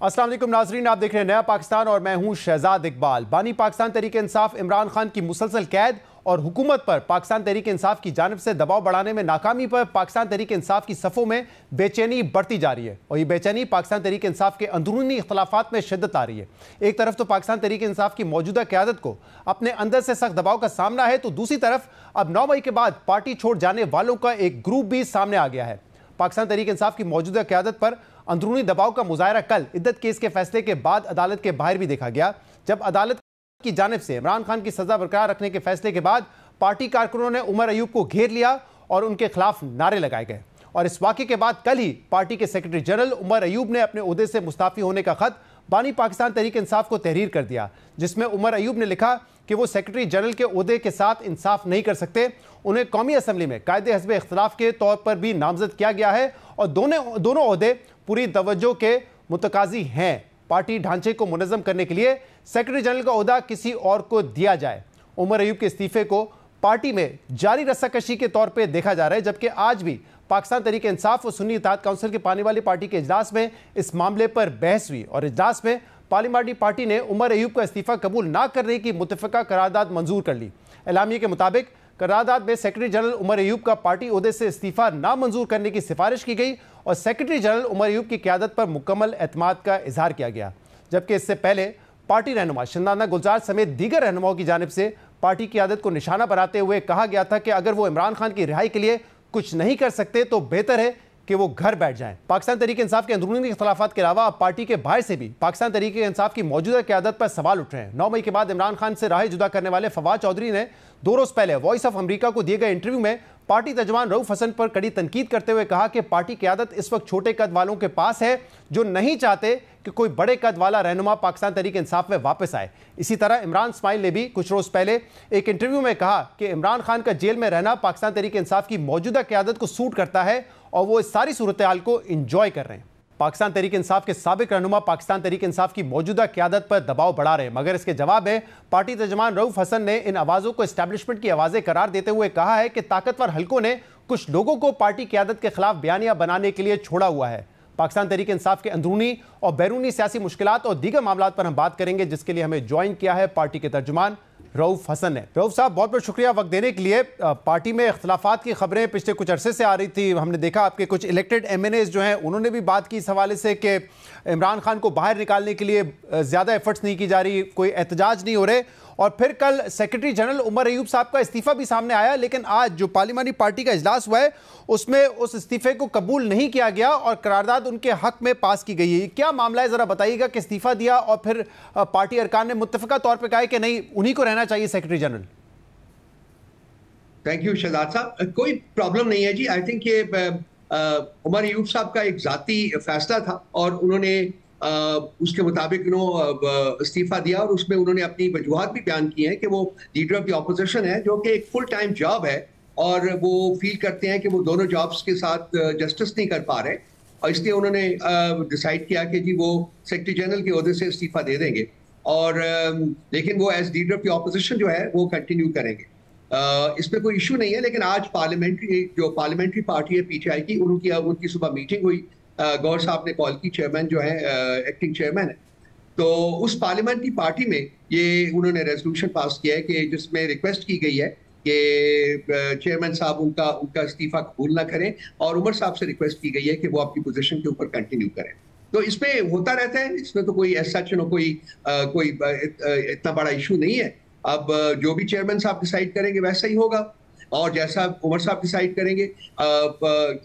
अस्सलाम वालेकुम नाजरीन, आप देख रहे हैं नया पाकिस्तान और मैं हूं शहजाद इकबाल। बानी पाकिस्तान तहरीक इंसाफ इमरान खान की मुसलसल कैद और हुकूमत पर पाकिस्तान तहरीक इंसाफ की जानिब से दबाव बढ़ाने में नाकामी पर पाकिस्तान तहरीक इंसाफ की सफ़ों में बेचैनी बढ़ती जा रही है और ये बेचैनी पाकिस्तान तहरीक इंसाफ के अंदरूनी इख्तलाफात में शिद्दत आ रही है। एक तरफ तो पाकिस्तान तहरीक इंसाफ की मौजूदा क़यादत को अपने अंदर से सख्त दबाव का सामना है, तो दूसरी तरफ अब 9 मई के बाद पार्टी छोड़ जाने वालों का एक ग्रुप भी सामने आ गया है। पाकिस्तान तहरीक इंसाफ की मौजूदा क़यादत पर अंदरूनी दबाव का मुजाहरा कल इद्दत केस के फैसले के बाद अदालत के बाहर भी देखा गया, जब अदालत की जानिब से इमरान खान की सजा बरकरार रखने के फैसले के बाद पार्टी कारकुनों ने उमर अयूब को घेर लिया और उनके खिलाफ नारे लगाए गए। और इस वाक़े के बाद कल ही पार्टी के सेक्रेटरी जनरल उमर अयूब ने अपने ओहदे से मुस्ताफ़ी होने का खत बानी पाकिस्तान तहरीक इंसाफ को तहरीर कर दिया, जिसमें उमर अयूब ने लिखा कि वो सेक्रेटरी जनरल के ओहदे के साथ इंसाफ नहीं कर सकते। उन्हें कौमी असम्बली में कायदे हस्बे इख्तलाफ के तौर पर भी नामजद किया गया है और दोनों ओहदे पूरी तवज्जो के मुतकाजी हैं। पार्टी ढांचे को मुनज़्ज़म करने के लिए सेक्रेटरी जनरल का ओहदा किसी और को दिया जाए। उमर अयूब के इस्तीफे को पार्टी में जारी रस्साकशी के तौर पर देखा जा रहा है, जबकि आज भी पाकिस्तान तहरीक इंसाफ और सुन्नी इत्तेहाद काउंसिल के पाने वाली पार्टी के इजलास में इस मामले पर बहस हुई और इजलास में पार्लियामानी पार्टी ने उमर अयूब का इस्तीफा कबूल ना करने की मुत्तफ़िका करारदाद मंजूर कर ली। एलामिये के मुताबिक करारदाद में सेक्रेटरी जनरल उमर अयूब का पार्टी ओहदे से इस्तीफा ना मंजूर करने की सिफारिश की गई और सेक्रेटरी जनरल उमर अयूब की क़यादत पर मुकम्मल एतमाद का इजहार किया गया, जबकि इससे पहले पार्टी रहनुमा शंदाना गुलजार समेत दीगर रहनुमाओं की जानिब से पार्टी की आदत को निशाना बनाते हुए कहा गया था कि अगर वो इमरान खान की रिहाई के लिए कुछ नहीं कर सकते तो बेहतर है कि वो घर बैठ जाएं। पाकिस्तान तहरीक इंसाफ के अंदरूनी इख्तलाफात के अलावा अब पार्टी के बाहर से भी पाकिस्तान तहरीक इंसाफ की मौजूदा क़यादत पर सवाल उठ रहे हैं। 9 मई के बाद इमरान खान से राह जुदा करने वाले फवाद चौधरी ने 2 रोज पहले वॉइस ऑफ अमेरिका को दिए गए इंटरव्यू में पार्टी तर्जुमान रऊफ हसन पर कड़ी तनकीद करते हुए कहा कि पार्टी क़यादत इस वक्त छोटे कद वालों के पास है जो नहीं चाहते कि कोई बड़े कद वाला रहनुमा पाकिस्तान तहरीक इंसाफ में वापस आए। इसी तरह इमरान इस्माइल ने भी कुछ रोज पहले एक इंटरव्यू में कहा कि इमरान खान का जेल में रहना पाकिस्तान तहरीक इंसाफ की मौजूदा क़यादत को सूट करता है और वो इस सारी सूरत हाल को इंजॉय कर रहे हैं। पाकिस्तान तहरीक इंसाफ के साबिक रहनुमा पाकिस्तान तहरीक इंसाफ की मौजूदा क़यादत पर दबाव बढ़ा रहे हैं, मगर इसके जवाब में पार्टी तर्जुमान रऊफ हसन ने इन आवाज़ों को एस्टैब्लिशमेंट की आवाज़ें करार देते हुए कहा है कि ताकतवर हलकों ने कुछ लोगों को पार्टी क़यादत के खिलाफ बयानिया बनाने के लिए छोड़ा हुआ है। पाकिस्तान तहरीक इंसाफ के अंदरूनी और बैरूनी सियासी मुश्किलात और दीगर मामलात पर हम बात करेंगे, जिसके लिए हमें ज्वाइन किया है पार्टी के तर्जुमान रऊफ हसन ने। रऊफ साहब, बहुत बहुत शुक्रिया वक्त देने के लिए। पार्टी में इख्तलाफात की खबरें पिछले कुछ अरसे से आ रही थी, हमने देखा आपके कुछ इलेक्टेड MNAs जो हैं उन्होंने भी बात की इस हवाले से कि इमरान खान को बाहर निकालने के लिए ज़्यादा एफर्ट्स नहीं की जा रही, कोई एहतजाज नहीं हो रहे। और फिर कल सेक्रेटरी जनरल उमर अयूब साहब का इस्तीफा भी सामने आया, लेकिन आज जो पार्लियामानी पार्टी का इजलास हुआ है उसमें उस इस्तीफे को कबूल नहीं किया गया और करारदाद उनके हक में पास की गई है। क्या मामला है, जरा बताइएगा कि इस्तीफा दिया और फिर पार्टी अरकान ने मुत्तफिका तौर पर कहा कि नहीं, उन्हीं को रहना चाहिए secretary general. Thank you Shahzad साहब, कोई प्रॉब्लम नहीं है जी। आई थिंक ये उमर अयूब साहब का एक जाती फैसला था और उन्होंने उसके मुताबिक इस्तीफा दिया और उसमें उन्होंने अपनी वजूहात भी बयान की हैं कि वो लीडर ऑफ द ऑपोजिशन है, जो कि एक फुल टाइम जॉब है और वो फील करते हैं कि वो दोनों जॉब्स के साथ जस्टिस नहीं कर पा रहे और इसलिए उन्होंने डिसाइड किया कि जी वो सेक्रेटरी जनरल के ओहदे से इस्तीफा दे देंगे और लेकिन वो as leader of the opposition जो है वो कंटिन्यू करेंगे। इसमें कोई इशू नहीं है। लेकिन आज पार्लियामेंट्री पार्टी है PTI की, उनकी सुबह मीटिंग हुई। गौर साहब ने कॉल की, चेयरमैन जो है एक्टिंग चेयरमैन है, तो उस पार्लियामेंट्री पार्टी में ये उन्होंने रेजोल्यूशन पास किया है कि जिसमें रिक्वेस्ट की गई है कि चेयरमैन साहब उनका इस्तीफा कबूल ना करें और उमर साहब से रिक्वेस्ट की गई है कि वो अपनी पोजीशन के ऊपर कंटिन्यू करें। तो इसमें होता रहता है, इसमें तो कोई ऐसा कोई इतना बड़ा इशू नहीं है। अब जो भी चेयरमैन साहब डिसाइड करेंगे वैसा ही होगा और जैसा उमर साहब डिसाइड करेंगे।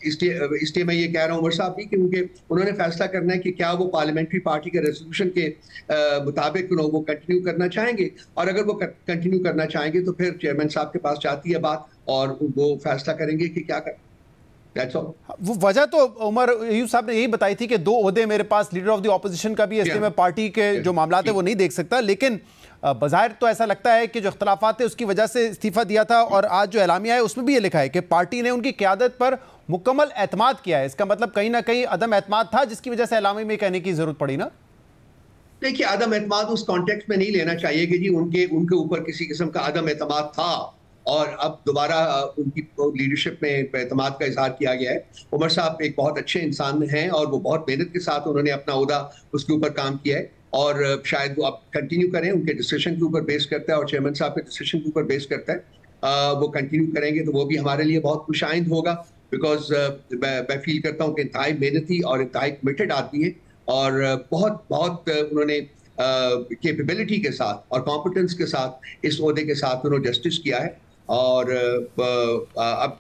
इसलिए मैं ये कह रहा हूँ उमर साहब भी, क्योंकि उन्होंने फैसला करना है कि क्या वो पार्लियामेंट्री पार्टी के रेजोल्यूशन के मुताबिक वो कंटिन्यू करना चाहेंगे और अगर वो कंटिन्यू करना चाहेंगे तो फिर चेयरमैन साहब के पास जाती है बात और वो फैसला करेंगे कि क्या करना। वो वजह तो उमर अयूब साहब ने यही बताई थी कि 2 ओहदे मेरे पास, लीडर ऑफ द ऑपोजिशन का भी, इसलिए मैं पार्टी के जो मामलात है वो नहीं देख सकता। लेकिन बज़ाहिर तो ऐसा लगता है कि जो इख्तलाफात है उसकी वजह से इस्तीफा दिया था और आज जो एलामिया है उसमें भी ये लिखा है कि पार्टी ने उनकी क़यादत पर मुकम्मल एतमाद किया है। इसका मतलब कहीं ना कहीं अदम एतमाद था, जिसकी वजह से एलामी में कहने की जरूरत पड़ी ना। देखिए, अदम एतमाद उस कॉन्टेक्स्ट में नहीं लेना चाहिए कि जी उनके ऊपर किसी किस्म का अदम एतमाद था। और अब दोबारा उनकी लीडरशिप में एतमाद का इजहार किया गया है। उमर साहब एक बहुत अच्छे इंसान हैं और वो बहुत मेहनत के साथ उन्होंने अपना ओहदा उसके ऊपर काम किया है और शायद वो अब कंटिन्यू करें, उनके डिसीजन के ऊपर बेस करता है और चेयरमैन साहब के डिसीजन के ऊपर बेस करता है। वो कंटिन्यू करेंगे तो वो भी हमारे लिए बहुत खुशाइंद होगा, बिकॉज मैं फील करता हूँ कि इंतहाई मेहनती और इंतहाई कमिटेड आदमी है और बहुत बहुत उन्होंने कैपेबिलिटी के साथ और कॉम्पिटेंस के साथ इस ओहदे के साथ उन्होंने जस्टिस किया है और अब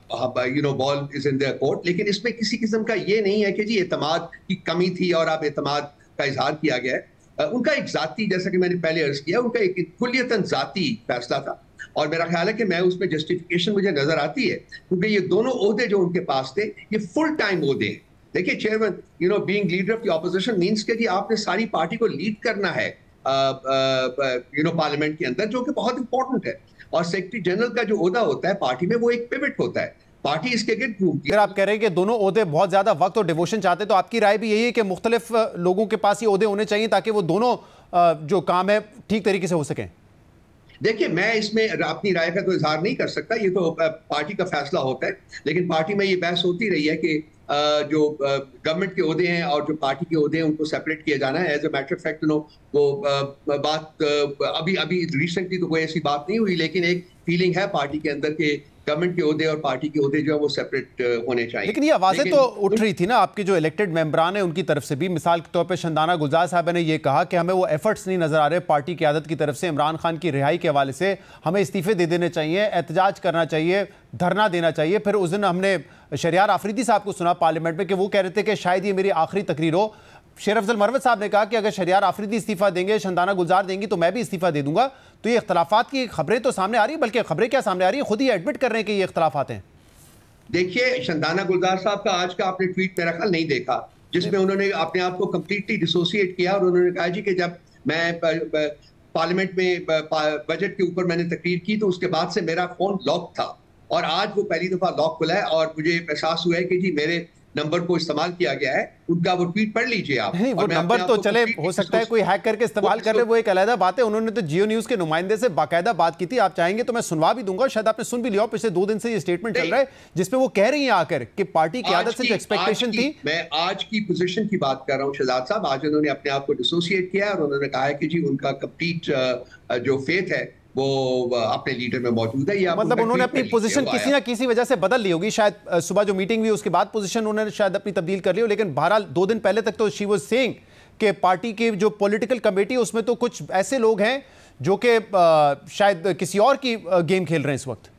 ball is in their court. लेकिन इसमें किसी किस्म का ये नहीं है कि जी एतमाद की कमी थी और अब एतमाद का इजहार किया गया है। उनका एक जाती, जैसा कि मैंने पहले अर्ज किया, उनका एक कुल्लियतन जाती फैसला था और मेरा ख्याल है कि मैं उसमें जस्टिफिकेशन मुझे नजर आती है, क्योंकि ये दोनों ओहदे जो उनके पास थे ये फुल टाइम ओहदे हैं। देखिए chairman being leader of the opposition means के जी आपने सारी पार्टी को लीड करना है पार्लियामेंट के अंदर, जो कि बहुत इंपॉर्टेंट है। और सेक्रेटरी जनरल का जो ओहदा होता है पार्टी में वो एक पिवट होता है, पार्टी इसके गिर्द घूमती है। अगर आप कह रहे हैं कि दोनों ओहदे बहुत ज्यादा वक्त और डिवोशन चाहते हैं तो आपकी राय भी यही है कि मुख्तलिफ लोगों के पास ये ओहदे होने चाहिए ताकि वो दोनों जो काम है ठीक तरीके से हो सकें? देखिए मैं इसमें अपनी राय का तो इजहार नहीं कर सकता, ये तो पार्टी का फैसला होता है। लेकिन पार्टी में ये बहस होती रही है कि जो गवर्नमेंट के ओहदे हैं और जो पार्टी के ओहदे हैं उनको सेपरेट किया जाना है। As a matter of fact वो बात अभी रिसेंटली तो कोई ऐसी बात नहीं हुई, लेकिन एक फीलिंग है पार्टी के अंदर के गवर्नमेंट के ओहदे और पार्टी के ओहदे जो है वो सेपरेट होने चाहिए। लेकिन ये आवाजें तो उठ रही थी ना आपके जो इलेक्टेड मेंबरान है उनकी तरफ से भी। मिसाल के तौर पे शंदाना गुलजार साहब ने ये कहा कि हमें वो एफर्ट्स नहीं नजर आ रहे पार्टी की आदत की तरफ से इमरान खान की रिहाई के हवाले से, हमें इस्तीफे दे देने चाहिए, एहतजाज करना चाहिए, धरना देना चाहिए। फिर उस दिन हमने शहरियार आफरीदी साहब को सुना पार्लियामेंट में कि वो कह रहे थे कि शायद ये मेरी आखिरी तकरीर हो। शेर अफजल मरवत साहब ने कहा कि अगर शहरियार आफरीदी इस्तीफा देंगे, शंदाना गुलजार देंगी तो मैं भी इस्तीफा दे दूंगा। तो ये इख्तलाफात की खबरें तो सामने आ रही है, बल्कि खबरें क्या सामने आ रही है, खुद ही एडमिट कर रहे हैं कि ये इख्तलाफात हैं। देखिए शंदाना गुलजार साहब का आज का आपने ट्वीट मेरा ख्याल नहीं देखा, जिसमें उन्होंने अपने आप को कंप्लीटली डिसोसिएट किया और उन्होंने कहा जी कि जब मैं पार्लियामेंट में बजट के ऊपर मैंने तकरीर की तो उसके बाद से मेरा फोन लॉक था और आज वो पहली दफा लॉक खुला है और मुझे एहसास हुआ है कि जी मेरे नंबर को इस्तेमाल किया गया है। उनका वो ट्वीट पढ़ लीजिए आप। नहीं, वो नंबर तो चले हो सकता है कोई हैक करके इस्तेमाल कर रहे, वो एक अलग बात है। उन्होंने तो जियो न्यूज के नुमाइंदे से बाकायदा बात की थी, आप चाहेंगे तो मैं सुनवा भी दूंगा, शायद आपने सुन भी लिया। पिछले 2 दिन से ये स्टेटमेंट चल रहा है जिसमें वो कह रही हैं आकर कि पार्टी की आदत से जो एक्सपेक्टेशन थी। मैं आज की पोजीशन की बात कर रहा हूँ शहजाद साहब। आज उन्होंने अपने आप को डिसोसिएट किया और उन्होंने कहा है कि जी उनका कंप्लीट जो फेथ है वो अपने लीडर में मौजूद है। या मतलब उन्होंने अपनी पोजीशन किसी ना किसी वजह से बदल ली होगी, शायद सुबह जो मीटिंग हुई उसके बाद पोजीशन उन्होंने शायद अपनी तब्दील कर ली हो। लेकिन बहरहाल 2 दिन पहले तक तो शी वाज सेइंग कि पार्टी की जो पॉलिटिकल कमेटी उसमें तो कुछ ऐसे लोग हैं जो कि शायद किसी और की गेम खेल रहे हैं इस वक्त।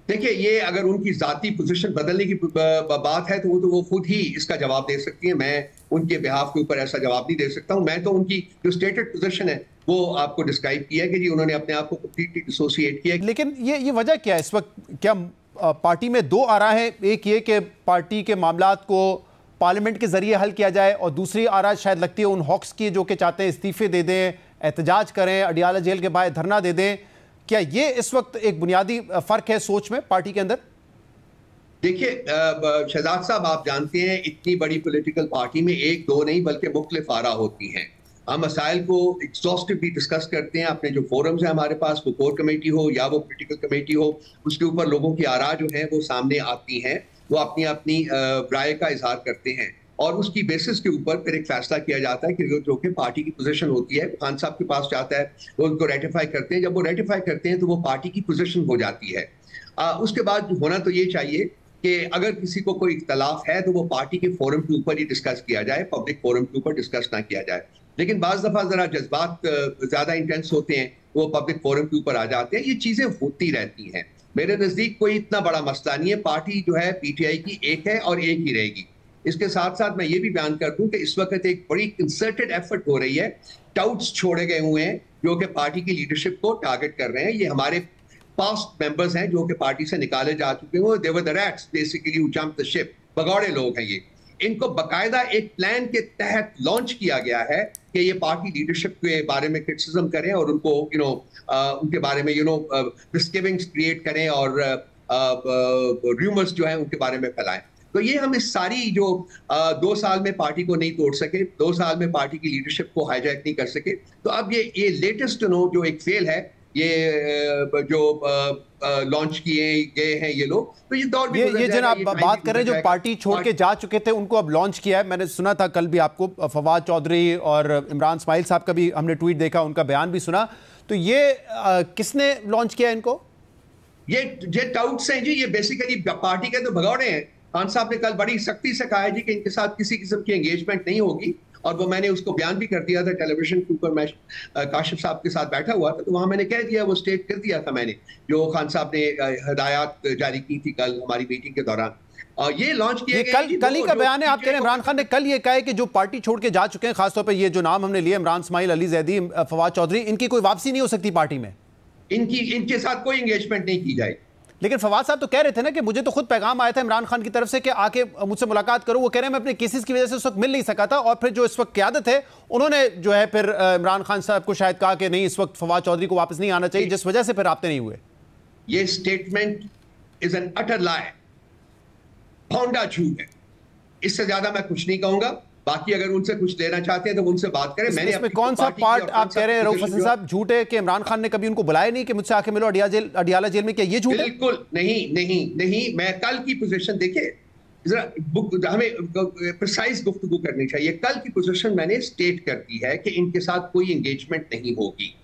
देखिए ये अगर उनकी जाती पोजीशन बदलने की बात है तो वो खुद ही इसका जवाब दे सकती है। मैं उनके बिहाफ के ऊपर ऐसा जवाब नहीं दे सकता हूं। मैं तो उनकी जो स्टेटेड पोजीशन है वो आपको डिस्क्राइब किया कि जी उन्होंने अपने आप को कंप्लीटली डिसोसिएट किया। लेकिन ये वजह क्या है इस वक्त? क्या पार्टी में 2 आरा है, एक ये कि पार्टी के मामलात को पार्लियामेंट के जरिए हल किया जाए और दूसरी आरा शायद लगती है उन हॉक्स की जो कि चाहते हैं इस्तीफे दे दें, एहतजाज करें, अडियाला जेल के बाहर धरना दे दें। क्या ये इस वक्त एक बुनियादी फर्क है सोच में पार्टी के अंदर? देखिए शहजाद साहब आप जानते हैं इतनी बड़ी पॉलिटिकल पार्टी में 1-2 नहीं बल्कि मुख्तलिफ आरा होती हैं। हम मसाइल को एग्जॉस्टिवली डिस्कस करते हैं। अपने जो फोरम्स हैं हमारे पास, वो कोर कमेटी हो या वो पॉलिटिकल कमेटी हो, उसके ऊपर लोगों की आरा जो है वो सामने आती हैं, वो अपनी अपनी राय का इजहार करते हैं और उसकी बेसिस के ऊपर फिर एक फैसला किया जाता है कि जो कि पार्टी की पोजीशन होती है खान साहब के पास जाता है, वो उनको रेटिफाई करते हैं। जब वो रेटिफाई करते हैं तो वो पार्टी की पोजीशन हो जाती है। उसके बाद होना तो ये चाहिए कि अगर किसी को कोई इख्तलाफ है तो वो पार्टी के फोरम के ऊपर ही डिस्कस किया जाए, पब्लिक फोरम के ऊपर डिस्कस ना किया जाए। लेकिन बाज दफा जरा जज्बात ज्यादा इंटेंस होते हैं, वो पब्लिक फोरम के ऊपर आ जाते हैं। ये चीजें होती रहती हैं। मेरे नजदीक कोई इतना बड़ा मसला नहीं है। पार्टी जो है पीटीआई की एक है और एक ही रहेगी। इसके साथ साथ मैं ये भी बयान कर दूं कि इस वक्त एक बड़ी कंसर्टेड एफर्ट हो रही है। टाउट्स छोड़े गए हुए हैं जो कि पार्टी की लीडरशिप को टारगेट कर रहे हैं। ये हमारे पास्ट मेंबर्स हैं जो कि पार्टी से निकाले जा चुके हैं। They were the rats basically who jumped the ship. भगौड़े लोग हैं ये। इनको बकायदा एक प्लान के तहत लॉन्च किया गया है कि ये पार्टी लीडरशिप के बारे में क्रिटिसिज्म करें और उनको उनके बारे में मिसगिविंग्स क्रिएट करें और र्यूमर्स जो है उनके बारे में फैलाएं। तो ये हम इस सारी जो 2 साल में पार्टी को नहीं तोड़ सके, 2 साल में पार्टी की लीडरशिप को हाईजैक नहीं कर सके, तो अब ये लेटेस्ट जो एक फेल है, ये जो लॉन्च किए गए हैं ये लोग, तो ये दौर भी ये जन आप बात कर रहे हैं जो पार्टी छोड़ के जा चुके थे उनको अब लॉन्च किया है। मैंने सुना था कल भी आपको फवाद चौधरी और इमरान इस्माइल साहब का भी हमने ट्वीट देखा, उनका बयान भी सुना। तो ये किसने लॉन्च किया इनको? ये टाउट्स हैं जी, ये बेसिकली पार्टी के तो भगौड़े हैं। खान साहब ने कल बड़ी सख्ती से कहा है जी कि इनके साथ किसी किस्म की एंगेजमेंट नहीं होगी, और वो मैंने उसको बयान भी कर दिया था टेलीविजन के ऊपर। मैं काशिफ साहब के साथ बैठा हुआ था तो वहां मैंने कह दिया, वो स्टेट कर दिया था मैंने, जो खान साहब ने हिदायत जारी की थी कल हमारी मीटिंग के दौरान। ये लॉन्च किया गया कल ही का बयान है। आप कह रहे हैं इमरान खान ने कल ये कहा है कि जो पार्टी छोड़ के जा चुके हैं, खासतौर पर ये जो नाम हमने लिए इमरान इस्माइल, अली जैदी, फवाद चौधरी, इनकी कोई वापसी नहीं हो सकती पार्टी में, इनके साथ कोई एंगेजमेंट नहीं की जाएगी। लेकिन फवाद साहब तो कह रहे थे ना कि मुझे तो खुद पैगाम आया था इमरान खान की तरफ से कि आके मुझसे मुलाकात करो। वो कह रहे हैं मैं अपने केसेस की वजह से उस वक्त मिल नहीं सका था, और फिर जो इस वक्त क़यादत है उन्होंने जो है फिर इमरान खान साहब को शायद कहा कि नहीं, इस वक्त फवाद चौधरी को वापस नहीं आना चाहिए, जिस वजह से फिर राब्ते नहीं हुए। ये स्टेटमेंट इज एन अटर लाई, भौंडा झूठ है। इससे ज्यादा मैं कुछ नहीं कहूंगा। बाकी अगर उनसे कुछ लेना चाहते हैं तो उनसे बात करें। मैंने इसमें कौन सा पार्ट आप कह रहे हैं रऊफ हसन साहब झूठ है कि इमरान खान ने कभी उनको बुलाया नहीं कि मुझसे आके मिलो अडियाला जेल में? क्या ये झूठ है? बिल्कुल नहीं। मैं कल की पोजीशन देखे, जरा हमें प्रिसाइज गुफ्तगू करनी चाहिए। कल की पोजीशन मैंने स्टेट कर दी है कि इनके साथ कोई एंगेजमेंट नहीं होगी।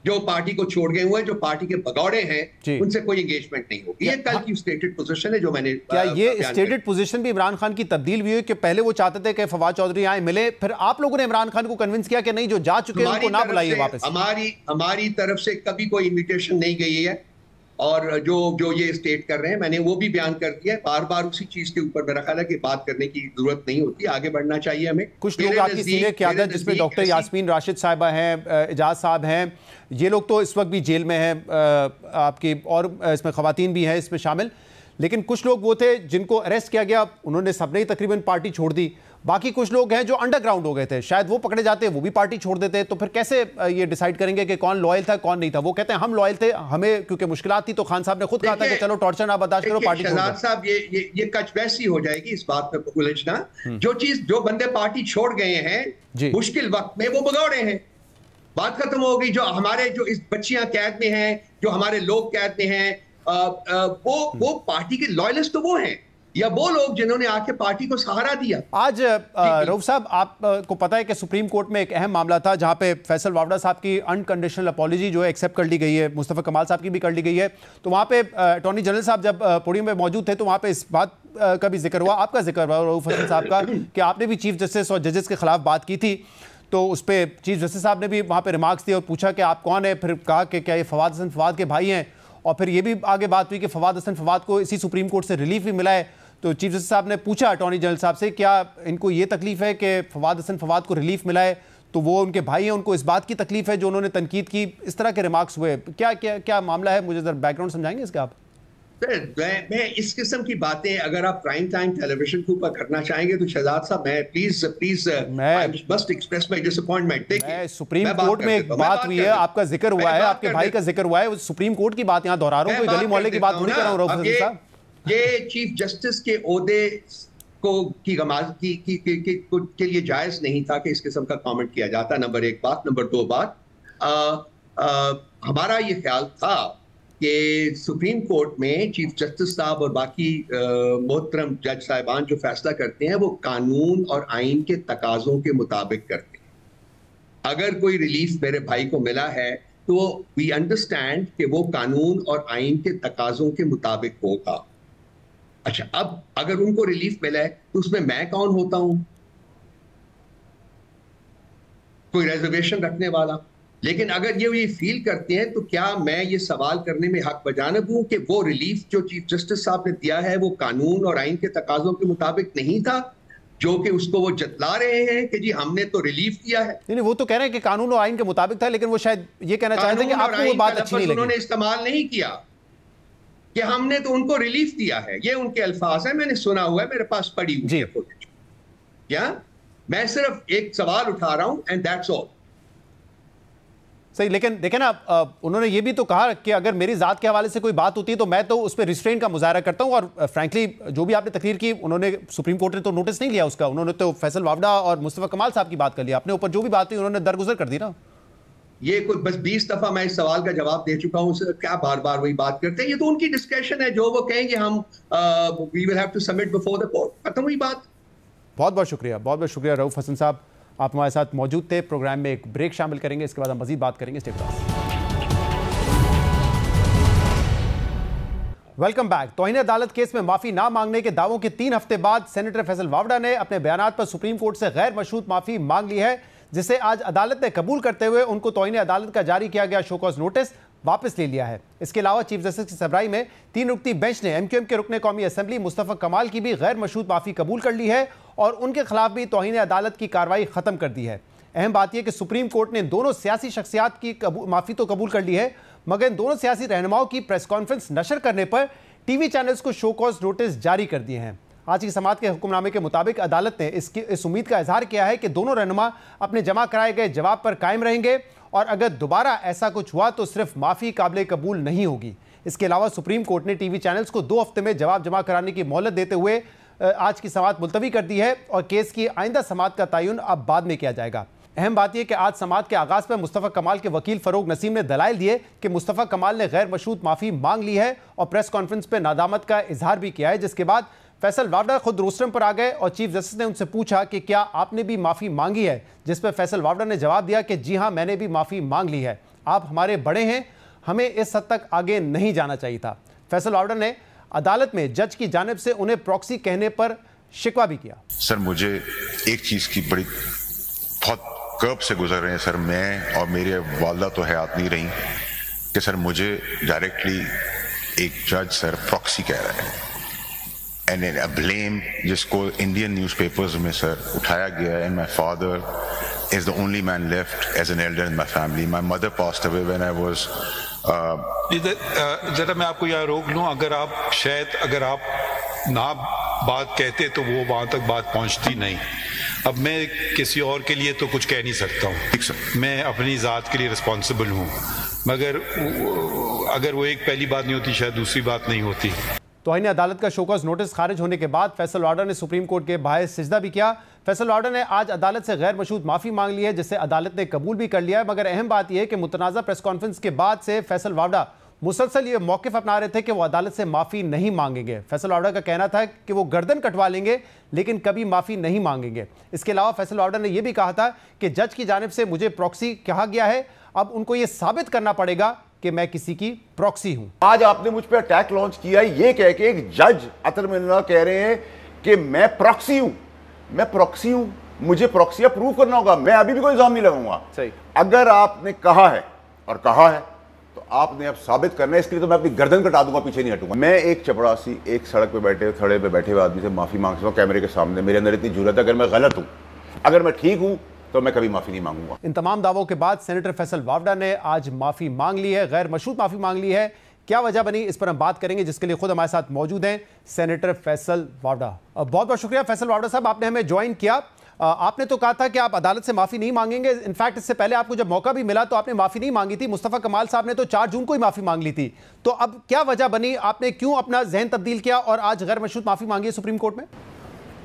जो पार्टी को छोड़ गए हुए हैं, जो पार्टी के भगौड़े हैं, उनसे कोई एंगेजमेंट नहीं होगी। ये कल की स्टेटेड पोजीशन है जो मैंने। क्या ये स्टेटेड पोजीशन भी इमरान खान की तब्दील हुई है कि पहले वो चाहते थे कि फवाद चौधरी आए मिले, फिर आप लोगों ने इमरान खान को कन्विंस किया कि नहीं, जो जा चुके हैं उनको ना बुलाइए वापस? हमारी तरफ से कभी कोई इन्विटेशन नहीं गई है, और जो ये स्टेट कर रहे हैं मैंने वो भी बयान कर दिया है। बार बार उसी चीज के ऊपर मेरा ख्याल है कि बात करने की जरूरत नहीं होती, आगे बढ़ना चाहिए हमें। कुछ लोग आपकी सीनियर क़यादत, जिसमें डॉक्टर यास्मीन राशिद साहिबा हैं, एजाज साहब हैं, ये लोग तो इस वक्त भी जेल में हैं आपकी, और इसमें खवातीन भी हैं इसमें शामिल। लेकिन कुछ लोग वो थे जिनको अरेस्ट किया गया, उन्होंने सबने ही तकरीबन पार्टी छोड़ दी। बाकी कुछ लोग हैं जो अंडरग्राउंड हो गए थे, शायद वो पकड़े जाते वो भी पार्टी छोड़ देते। तो फिर कैसे ये डिसाइड करेंगे कि कौन लॉयल था कौन नहीं था? वो कहते हैं हम लॉयल थे, हमें क्योंकि मुश्किलात थी तो खान साहब ने खुद कहा था कि चलो टॉर्चर ना बर्दाश्त करो, पार्टी छोड़ दो। शहजाद साहब, ये कच वैसी हो जाएगी इस बात पे उलझना। जो बंदे पार्टी छोड़ गए हैं मुश्किल वक्त में, वो भगौड़े हैं, बात खत्म हो गई। जो हमारे जो इस बच्चियां कैद में हैं, जो हमारे लोग कैद में हैं, वो पार्टी के लॉयलिस्ट तो वो हैं, या वो लोग जिन्होंने आके पार्टी को सहारा दिया। आज रऊफ साहब, आपको पता है कि सुप्रीम कोर्ट में एक अहम मामला था जहां पे फैसल वावड़ा साहब की अनकंडीशनल अपॉलॉजी जो है एक्सेप्ट कर ली गई है, मुस्तफा कमाल साहब की भी कर ली गई है। तो वहां पे अटॉर्नी जनरल साहब जब पोडियम में मौजूद थे तो वहां पे इस बात का भी जिक्र हुआ, आपका जिक्र हुआ रऊफ हसन साहब का, कि आपने भी चीफ जस्टिस और जजेस के खिलाफ बात की थी। तो उस पर चीफ जस्टिस साहब ने भी वहाँ पे रिमार्क्स दिए और पूछा कि आप कौन है, फिर कहा कि क्या ये फवाद हसन फवाद के भाई हैं, और फिर ये भी आगे बात हुई कि फवाद हसन फवाद को इसी सुप्रीम कोर्ट से रिलीफ भी मिला है। तो चीफ जस्टिस साहब ने पूछा अटॉर्नी जनरल साहब से, क्या इनको ये तकलीफ है कि फवाद हसन फवाद को रिलीफ मिला है, तो वो उनके भाई हैं, उनको इस बात की तकलीफ है जो उन्होंने तनकीद की? इस तरह के रिमार्क्स हुए, क्या क्या क्या मामला है? मुझे जरा बैकग्राउंड समझाएंगे इसका आप? मैं इस किस्म की बातें अगर आप प्राइम टाइम टेलीविजन के ऊपर करना चाहेंगे तो शहजाद साहब, मैं please I must express my disappointment. देखिए, सुप्रीम कोर्ट में एक बात हुई है, आपका जिक्र हुआ है, आपके भाई का जिक्र हुआ है, सुप्रीम कोर्ट की बात यहाँ दोहरा रहा हूँ, कोई गली मोहल्ले की बात नहीं कर रहा हूँ रऊफ हसन साहब। ये चीफ जस्टिस के ओहदे के लिए जायज नहीं था कि इस किस्म का कमेंट किया जाता, नंबर एक बात। नंबर दो बात, हमारा ये ख्याल था कि सुप्रीम कोर्ट में चीफ जस्टिस साहब और बाकी मोहतरम जज साहिबान जो फैसला करते हैं वो कानून और आइन के तकाजों के मुताबिक करते हैं। अगर कोई रिलीफ मेरे भाई को मिला है तो वी अंडरस्टैंड कि वो कानून और आइन के तकाजों के मुताबिक होगा। अच्छा, अब अगर उनको रिलीफ मिला है तो उसमें मैं कौन होता हूं? कोई रिजर्वेशन रखने वाला? लेकिन अगर ये फील करते हैं तो क्या मैं ये सवाल करने में हक बजानब हूं कि वो रिलीफ जो चीफ जस्टिस साहब ने दिया है वो कानून और आइन के तकाजों के मुताबिक नहीं था, जो कि उसको वो जतला रहे हैं कि जी हमने तो रिलीफ दिया है? नहीं, वो तो कह रहे हैं कि कानून और आइन के मुताबिक था, लेकिन वो शायद ये कहना चाह रहे थे कि आपको वो बात अच्छी नहीं लगी। उन्होंने इस्तेमाल नहीं किया कि हमने तो उनको रिलीफ दिया है, ये उनके अल्फाज है, मैंने सुना हुआ है, मेरे पास पड़ी हुई है फुटेज। क्या मैं सिर्फ एक सवाल उठा रहा हूं एंड दैट्स ऑल। सही, लेकिन देखें ना, उन्होंने ये भी तो कहा कि अगर मेरी जात के हवाले से कोई बात होती है तो मैं तो उस पर रिस्ट्रेंट का मुजाहरा करता हूं, और फ्रैंकली जो भी आपने तकरीर की, उन्होंने सुप्रीम कोर्ट ने तो नोटिस नहीं लिया उसका, उन्होंने तो फैसल वावड़ा और मुस्तफा कमाल साहब की बात कर लिया, अपने ऊपर जो भी बात हुई उन्होंने दरगुजर कर दी ना। ये कोई बस 20 दफा मैं इस सवाल का जवाब दे चुका हूं, क्या बार बार वही बात करते हैं? ये तो उनकी डिस्कशन है, जो वो कहेंगे हम we will have to submit before the court, खत्म हुई बात। बहुत बहुत शुक्रिया, बहुत बहुत शुक्रिया रऊफ हसन साहब, आप हमारे साथ मौजूद थे। प्रोग्राम में एक ब्रेक शामिल करेंगे, इसके बाद हम मजीद बात करेंगे। Stay with us. Welcome back. तौहीन अदालत केस में माफी ना मांगने के दावों के 3 हफ्ते बाद सेनेटर फैसल वावड़ा ने अपने बयानात पर सुप्रीम कोर्ट से गैर मशरूत माफी मांग ली है, जिसे आज अदालत ने कबूल करते हुए उनको तौहीन अदालत का जारी किया गया शोकॉज नोटिस वापस ले लिया है। इसके अलावा चीफ जस्टिस की सरबराही में 3 रुकनी बेंच ने एमक्यूएम के रुकने कौमी असेंबली मुस्तफा कमाल की भी गैर मशरूत माफी कबूल कर ली है और उनके खिलाफ भी तौहीन अदालत की कार्रवाई खत्म कर दी है। अहम बात यह कि सुप्रीम कोर्ट ने दोनों सियासी शख्सियात की माफी तो कबूल कर ली है, मगर इन दोनों सियासी रहनुमाओं की प्रेस कॉन्फ्रेंस नशर करने पर टीवी चैनल्स को शो कॉज नोटिस जारी कर दिए हैं। आज की समाअत के हुक्मनामे के मुताबिक अदालत ने इस उम्मीद का इजहार किया है कि दोनों रहनुमा अपने जमा कराए गए जवाब पर कायम रहेंगे और अगर दोबारा ऐसा कुछ हुआ तो सिर्फ माफी काबिल कबूल नहीं होगी। इसके अलावा सुप्रीम कोर्ट ने टीवी चैनल्स को 2 हफ्ते में जवाब जमा कराने की मोहलत देते हुए आज की समाअत मुलतवी कर दी है और केस की आइंदा समाअत का तयन अब बाद में किया जाएगा। अहम बात यह कि आज समाअत के आगाज पर मुस्तफा कमाल के वकील फरोग नसीम ने दलाइल दिए कि मुस्तफा कमाल ने गैर मशरूत माफी मांग ली है और प्रेस कॉन्फ्रेंस पर नादामत का इजहार भी किया है, जिसके बाद फैसल वावड़ा खुद रोस्टरम पर आ गए और चीफ जस्टिस ने उनसे पूछा कि क्या आपने भी माफी मांगी है, जिस पर फैसल वावड़ा ने जवाब दिया कि जी हां, मैंने भी माफी मांग ली है। आप हमारे बड़े हैं, हमें इस हद तक आगे नहीं जाना चाहिए था। फैसल वावड़ा ने अदालत में जज की जानिब से उन्हें प्रॉक्सी कहने पर शिकवा भी किया। सर मुझे एक चीज की बड़ी बहुत कर्ब से गुजर रहे हैं सर, मैं और मेरी वालदा तो हयात नहीं रही कि सर मुझे डायरेक्टली एक जज सर प्रॉक्सी कह रहा है एंड अ ब्लेम जिसको इंडियन न्यूज़पेपर्स में सर उठाया गया है। And my father is the only man left as an elder in my family. My mother passed away when I was जरा मैं आपको यहाँ रोक लूँ, अगर आप ना बात कहते तो वो वहाँ तक बात पहुँचती नहीं। अब मैं किसी और के लिए तो कुछ कह नहीं सकता हूँ, मैं अपनी ज़ात के लिए रिस्पॉन्सिबल हूँ, मगर अगर वो एक पहली बात नहीं होती शायद दूसरी बात नहीं होती। तौहीन अदालत का शोकॉज नोटिस खारिज होने के बाद फैसल वावड़ा ने सुप्रीम कोर्ट के बाहर सिजदा भी किया। फैसल वावड़ा ने आज अदालत से गैर मशरूत माफी मांग ली है, जिसे अदालत ने कबूल भी कर लिया है, मगर अहम बात यह है कि मुतनाज़ा प्रेस कॉन्फ्रेंस के बाद से फैसल वावड़ा मुसलसल ये मौक़िफ़ अपना रहे थे कि वो अदालत से माफ़ी नहीं मांगेंगे। फैसल वावड़ा का कहना था कि वो गर्दन कटवा लेंगे लेकिन कभी माफ़ी नहीं मांगेंगे। इसके अलावा फैसल वावड़ा ने यह भी कहा था कि जज की जानिब से मुझे प्रॉक्सी कहा गया है, अब उनको ये साबित करना पड़ेगा कि मैं किसी की प्रॉक्सी हूं। आज आपने मुझ पर अटैक लॉन्च किया ये कह के एक जज अतर मिन्ना कह रहे हैं कि मैं प्रॉक्सी हूं, मैं प्रॉक्सी हूं, मुझे प्रॉक्सी प्रूव करना होगा, मैं अभी भी कोई इल्जाम नहीं लगाऊंगा। सही, अगर आपने कहा है और कहा है तो आपने अब साबित करना है, इसके लिए तो मैं अपनी गर्दन कटा दूंगा, पीछे नहीं हटूंगा। मैं एक चपड़ासी एक सड़क पे बैठे थड़े पे बैठे हुए आदमी से माफी मांग सकता हूं कैमरे के सामने, मेरे अंदर इतनी जुर्रत है। अगर मैं गलत हूं, अगर मैं ठीक हूं तो मैं कभी माफी नहीं मांगूंगा। इन तमाम दावों के बाद सेनेटर फैसल वावड़ा ने आज माफी मांग ली है, गैर मशरूत माफी मांग ली है। क्या वजह बनी, इस पर हम बात करेंगे, जिसके लिए खुद हमारे साथ मौजूद हैं सेनेटर फैसल वावड़ा। बहुत बहुत शुक्रिया फैसल वावड़ा साहब, आपने हमें ज्वाइन किया। आपने तो कहा था कि आप अदालत से माफी नहीं मांगेंगे, इनफैक्ट इससे पहले आपको जब मौका भी मिला तो आपने माफी नहीं मांगी थी। मुस्तफा कमाल साहब ने तो 4 जून को ही माफी मांग ली थी। तो अब क्या वजह बनी, आपने क्यों अपना जहन तब्दील किया और आज गैर मशरूत माफी मांगी है सुप्रीम कोर्ट में?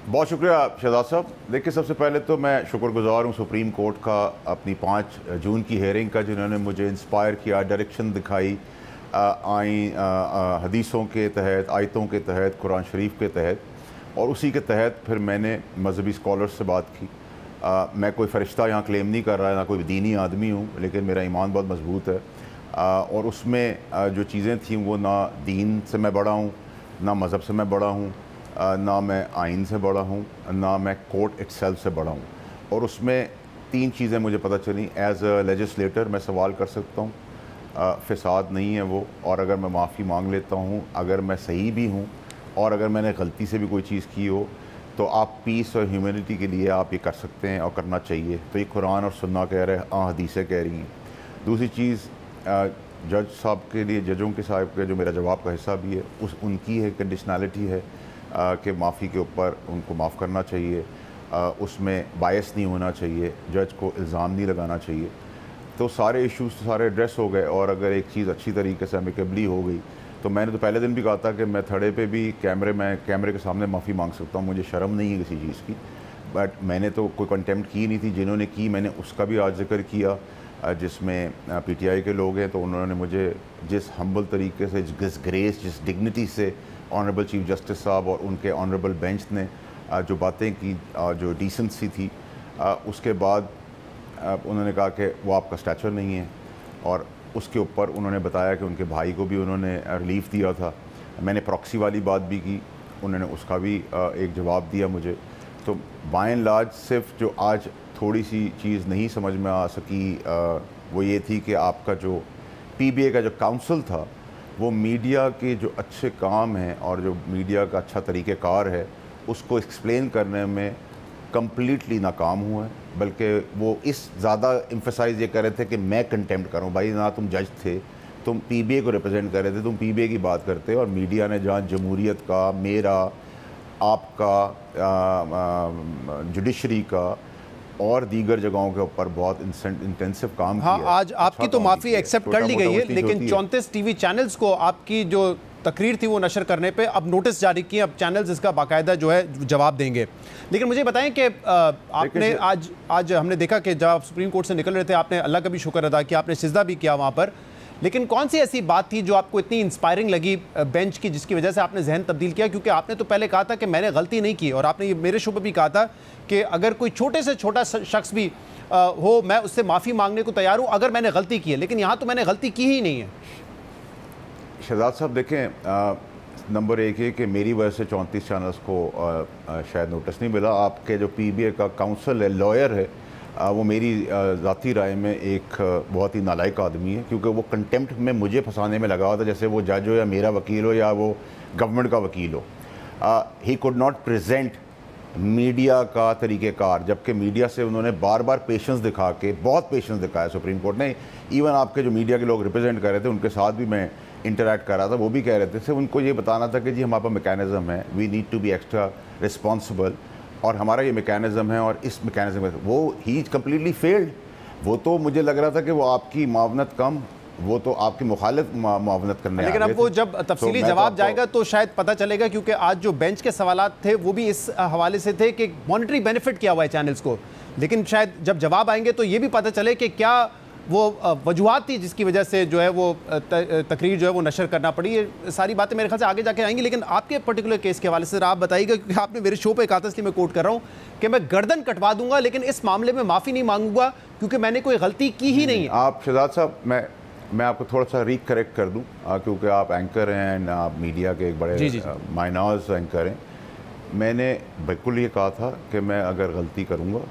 बहुत शुक्रिया शहजाद साहब। देखिए, सबसे पहले तो मैं शुक्रगुजार हूँ सुप्रीम कोर्ट का अपनी 5 जून की हेयरिंग का, जिन्होंने मुझे इंस्पायर किया, डायरेक्शन दिखाई, हदीसों के तहत, आयतों के तहत, कुरान शरीफ के तहत, और उसी के तहत फिर मैंने मजहबी स्कॉलर्स से बात की। मैं कोई फ़रिश्ता यहाँ क्लेम नहीं कर रहा है, ना कोई दीनी आदमी हूँ, लेकिन मेरा ईमान बहुत मजबूत है। और उसमें जो चीज़ें थीं वो ना दीन से मैं बड़ा हूँ, ना मज़हब से मैं बड़ा हूँ, ना मैं आइन से बड़ा हूँ, ना मैं कोर्ट इटसेल्फ से बड़ा हूँ। और उसमें 3 चीज़ें मुझे पता चली। एज़ अ लेजिस्लेटर मैं सवाल कर सकता हूँ, फ़साद नहीं है वो, और अगर मैं माफ़ी मांग लेता हूँ, अगर मैं सही भी हूँ और अगर मैंने गलती से भी कोई चीज़ की हो, तो आप पीस और ह्यूमैनिटी के लिए आप ये कर सकते हैं और करना चाहिए। तो ये कुरान और सुन्ना कह रहे हैं, हदीसें कह रही हैं। दूसरी चीज़, जज साहब के लिए, जजों के साहब के जो मेरा जवाब का हिस्सा भी है, उनकी है कंडीशनैलिटी है कि माफ़ी के ऊपर उनको माफ़ करना चाहिए, उसमें बायस नहीं होना चाहिए, जज को इल्ज़ाम नहीं लगाना चाहिए। तो सारे इश्यूज सारे एड्रेस हो गए। और अगर एक चीज़ अच्छी तरीके से अमिकेबली हो गई, तो मैंने तो पहले दिन भी कहा था कि मैं थड़े पे भी कैमरे के सामने माफ़ी मांग सकता हूँ, मुझे शर्म नहीं है किसी चीज़ की। बट मैंने तो कोई कंटेम्प्ट की नहीं थी, जिन्होंने की मैंने उसका भी आज जिक्र किया। जिसमें PTI के लोग हैं, तो उन्होंने मुझे जिस हम्बल तरीके से, जिस ग्रेस, जिस डिग्निटी से ऑनरेबल चीफ जस्टिस साहब और उनके ऑनरेबल बेंच ने जो बातें की, जो डिसेंसी थी, उसके बाद उन्होंने कहा कि वो आपका स्टैचर नहीं है, और उसके ऊपर उन्होंने बताया कि उनके भाई को भी उन्होंने रिलीफ दिया था। मैंने प्रॉक्सी वाली बात भी की, उन्होंने उसका भी एक जवाब दिया मुझे। तो बाय एंड लार्ज सिर्फ जो आज थोड़ी सी चीज़ नहीं समझ में आ सकी वो ये थी कि आपका जो PBA का जो काउंसिल था वो मीडिया के जो अच्छे काम हैं और जो मीडिया का अच्छा तरीक़ेकार है उसको एक्सप्लेन करने में कम्प्लीटली नाकाम हुआ है। बल्कि वो इस ज़्यादा एम्फसाइज़ ये कर रहे थे कि मैं कंटेम्प्ट करूँ। भाई ना तुम जज थे, तुम PBA को रिप्रेजेंट कर रहे थे, तुम PBA की बात करते, और मीडिया ने जहाँ जमहूरियत का, मेरा, आपका, जुडिशरी का और दीगर जगहों के ऊपर बहुत इंटेंसिव काम किया। आज आपकी तो माफ़ी एक्सेप्ट कर ली गई है, लेकिन 34 TV चैनल्स को आपकी जो तकरीर थी वो नशर करने पे अब नोटिस जारी किए, अब चैनल्स इसका बाकायदा जो है जवाब देंगे। लेकिन मुझे बताएं कि आपने आज हमने देखा कि जब आप सुप्रीम कोर्ट से निकल रहे थे, आपने अल्लाह का भी शुक्र अदा किया, आपने सिजदा भी किया वहाँ पर, लेकिन कौन सी ऐसी बात थी जो आपको इतनी इंस्पायरिंग लगी बेंच की, जिसकी वजह से आपने जहन तब्दील किया? क्योंकि आपने तो पहले कहा था कि मैंने गलती नहीं की, और आपने ये मेरे शो पर भी कहा था कि अगर कोई छोटे से छोटा शख्स भी हो, मैं उससे माफ़ी मांगने को तैयार हूँ अगर मैंने गलती की है, लेकिन यहाँ तो मैंने गलती की ही नहीं है। शहजाद साहब देखें, नंबर एक है कि मेरी वजह से 34 चैनल्स को शायद नोटिस नहीं मिला। आपके जो PBA का काउंसिल है, लॉयर है, वो मेरी ज़ाती राय में एक बहुत ही नालायक आदमी है, क्योंकि वो कंटेम्प्ट में मुझे फंसाने में लगा हुआ था, जैसे वो जज हो या मेरा वकील हो या वो गवर्नमेंट का वकील हो। He could not present media का तरीक़ेकार, जबकि मीडिया से उन्होंने बार बार पेशेंस दिखा के, बहुत पेशेंस दिखाया सुप्रीम कोर्ट ने। इवन आपके जो मीडिया के लोग रिप्रेजेंट कर रहे थे उनके साथ भी मैं इंटरैक्ट कर रहा था, वो भी कह रहे थे, उनको ये बताना था कि जी हमारे पास मैकेनिज़्म है, we need to be extra responsible, और हमारा ये मैकेनिज़्म है, और इस मैकेनिज़्म में वो ही कम्प्लीटली फेल्ड। वो तो मुझे लग रहा था कि वो आपकी मावनत कम, वो तो आपकी मुखालिफ मावनत करने, लेकिन अब वो जब तफसीली जवाब जाएगा तो शायद पता चलेगा, क्योंकि आज जो बेंच के सवालात थे वो भी इस हवाले से थे कि मॉनिटरी बेनिफिट क्या हुआ है चैनल्स को, लेकिन शायद जब जवाब आएंगे तो ये भी पता चले कि क्या वो वजूहात थी जिसकी वजह से जो है वो तकरीर जो है वो नशर करना पड़ी। ये सारी बातें मेरे ख्याल से आगे जाके आएंगी, लेकिन आपके पर्टिकुलर केस के हवाले से आप बताइएगा, क्योंकि आपने मेरे शो पे कहा था, इसलिए मैं कोट कर रहा हूँ कि मैं गर्दन कटवा दूंगा लेकिन इस मामले में माफ़ी नहीं मांगूंगा क्योंकि मैंने कोई गलती की ही नहीं है। आप शहजाद साहब, मैं आपको थोड़ा सा रिकरेक्ट कर दूं, क्योंकि आप एंकर हैं एंड आप मीडिया के एक बड़े माइनॉर्स एंकर हैं। मैंने बिल्कुल ये कहा था कि मैं अगर गलती करूंगा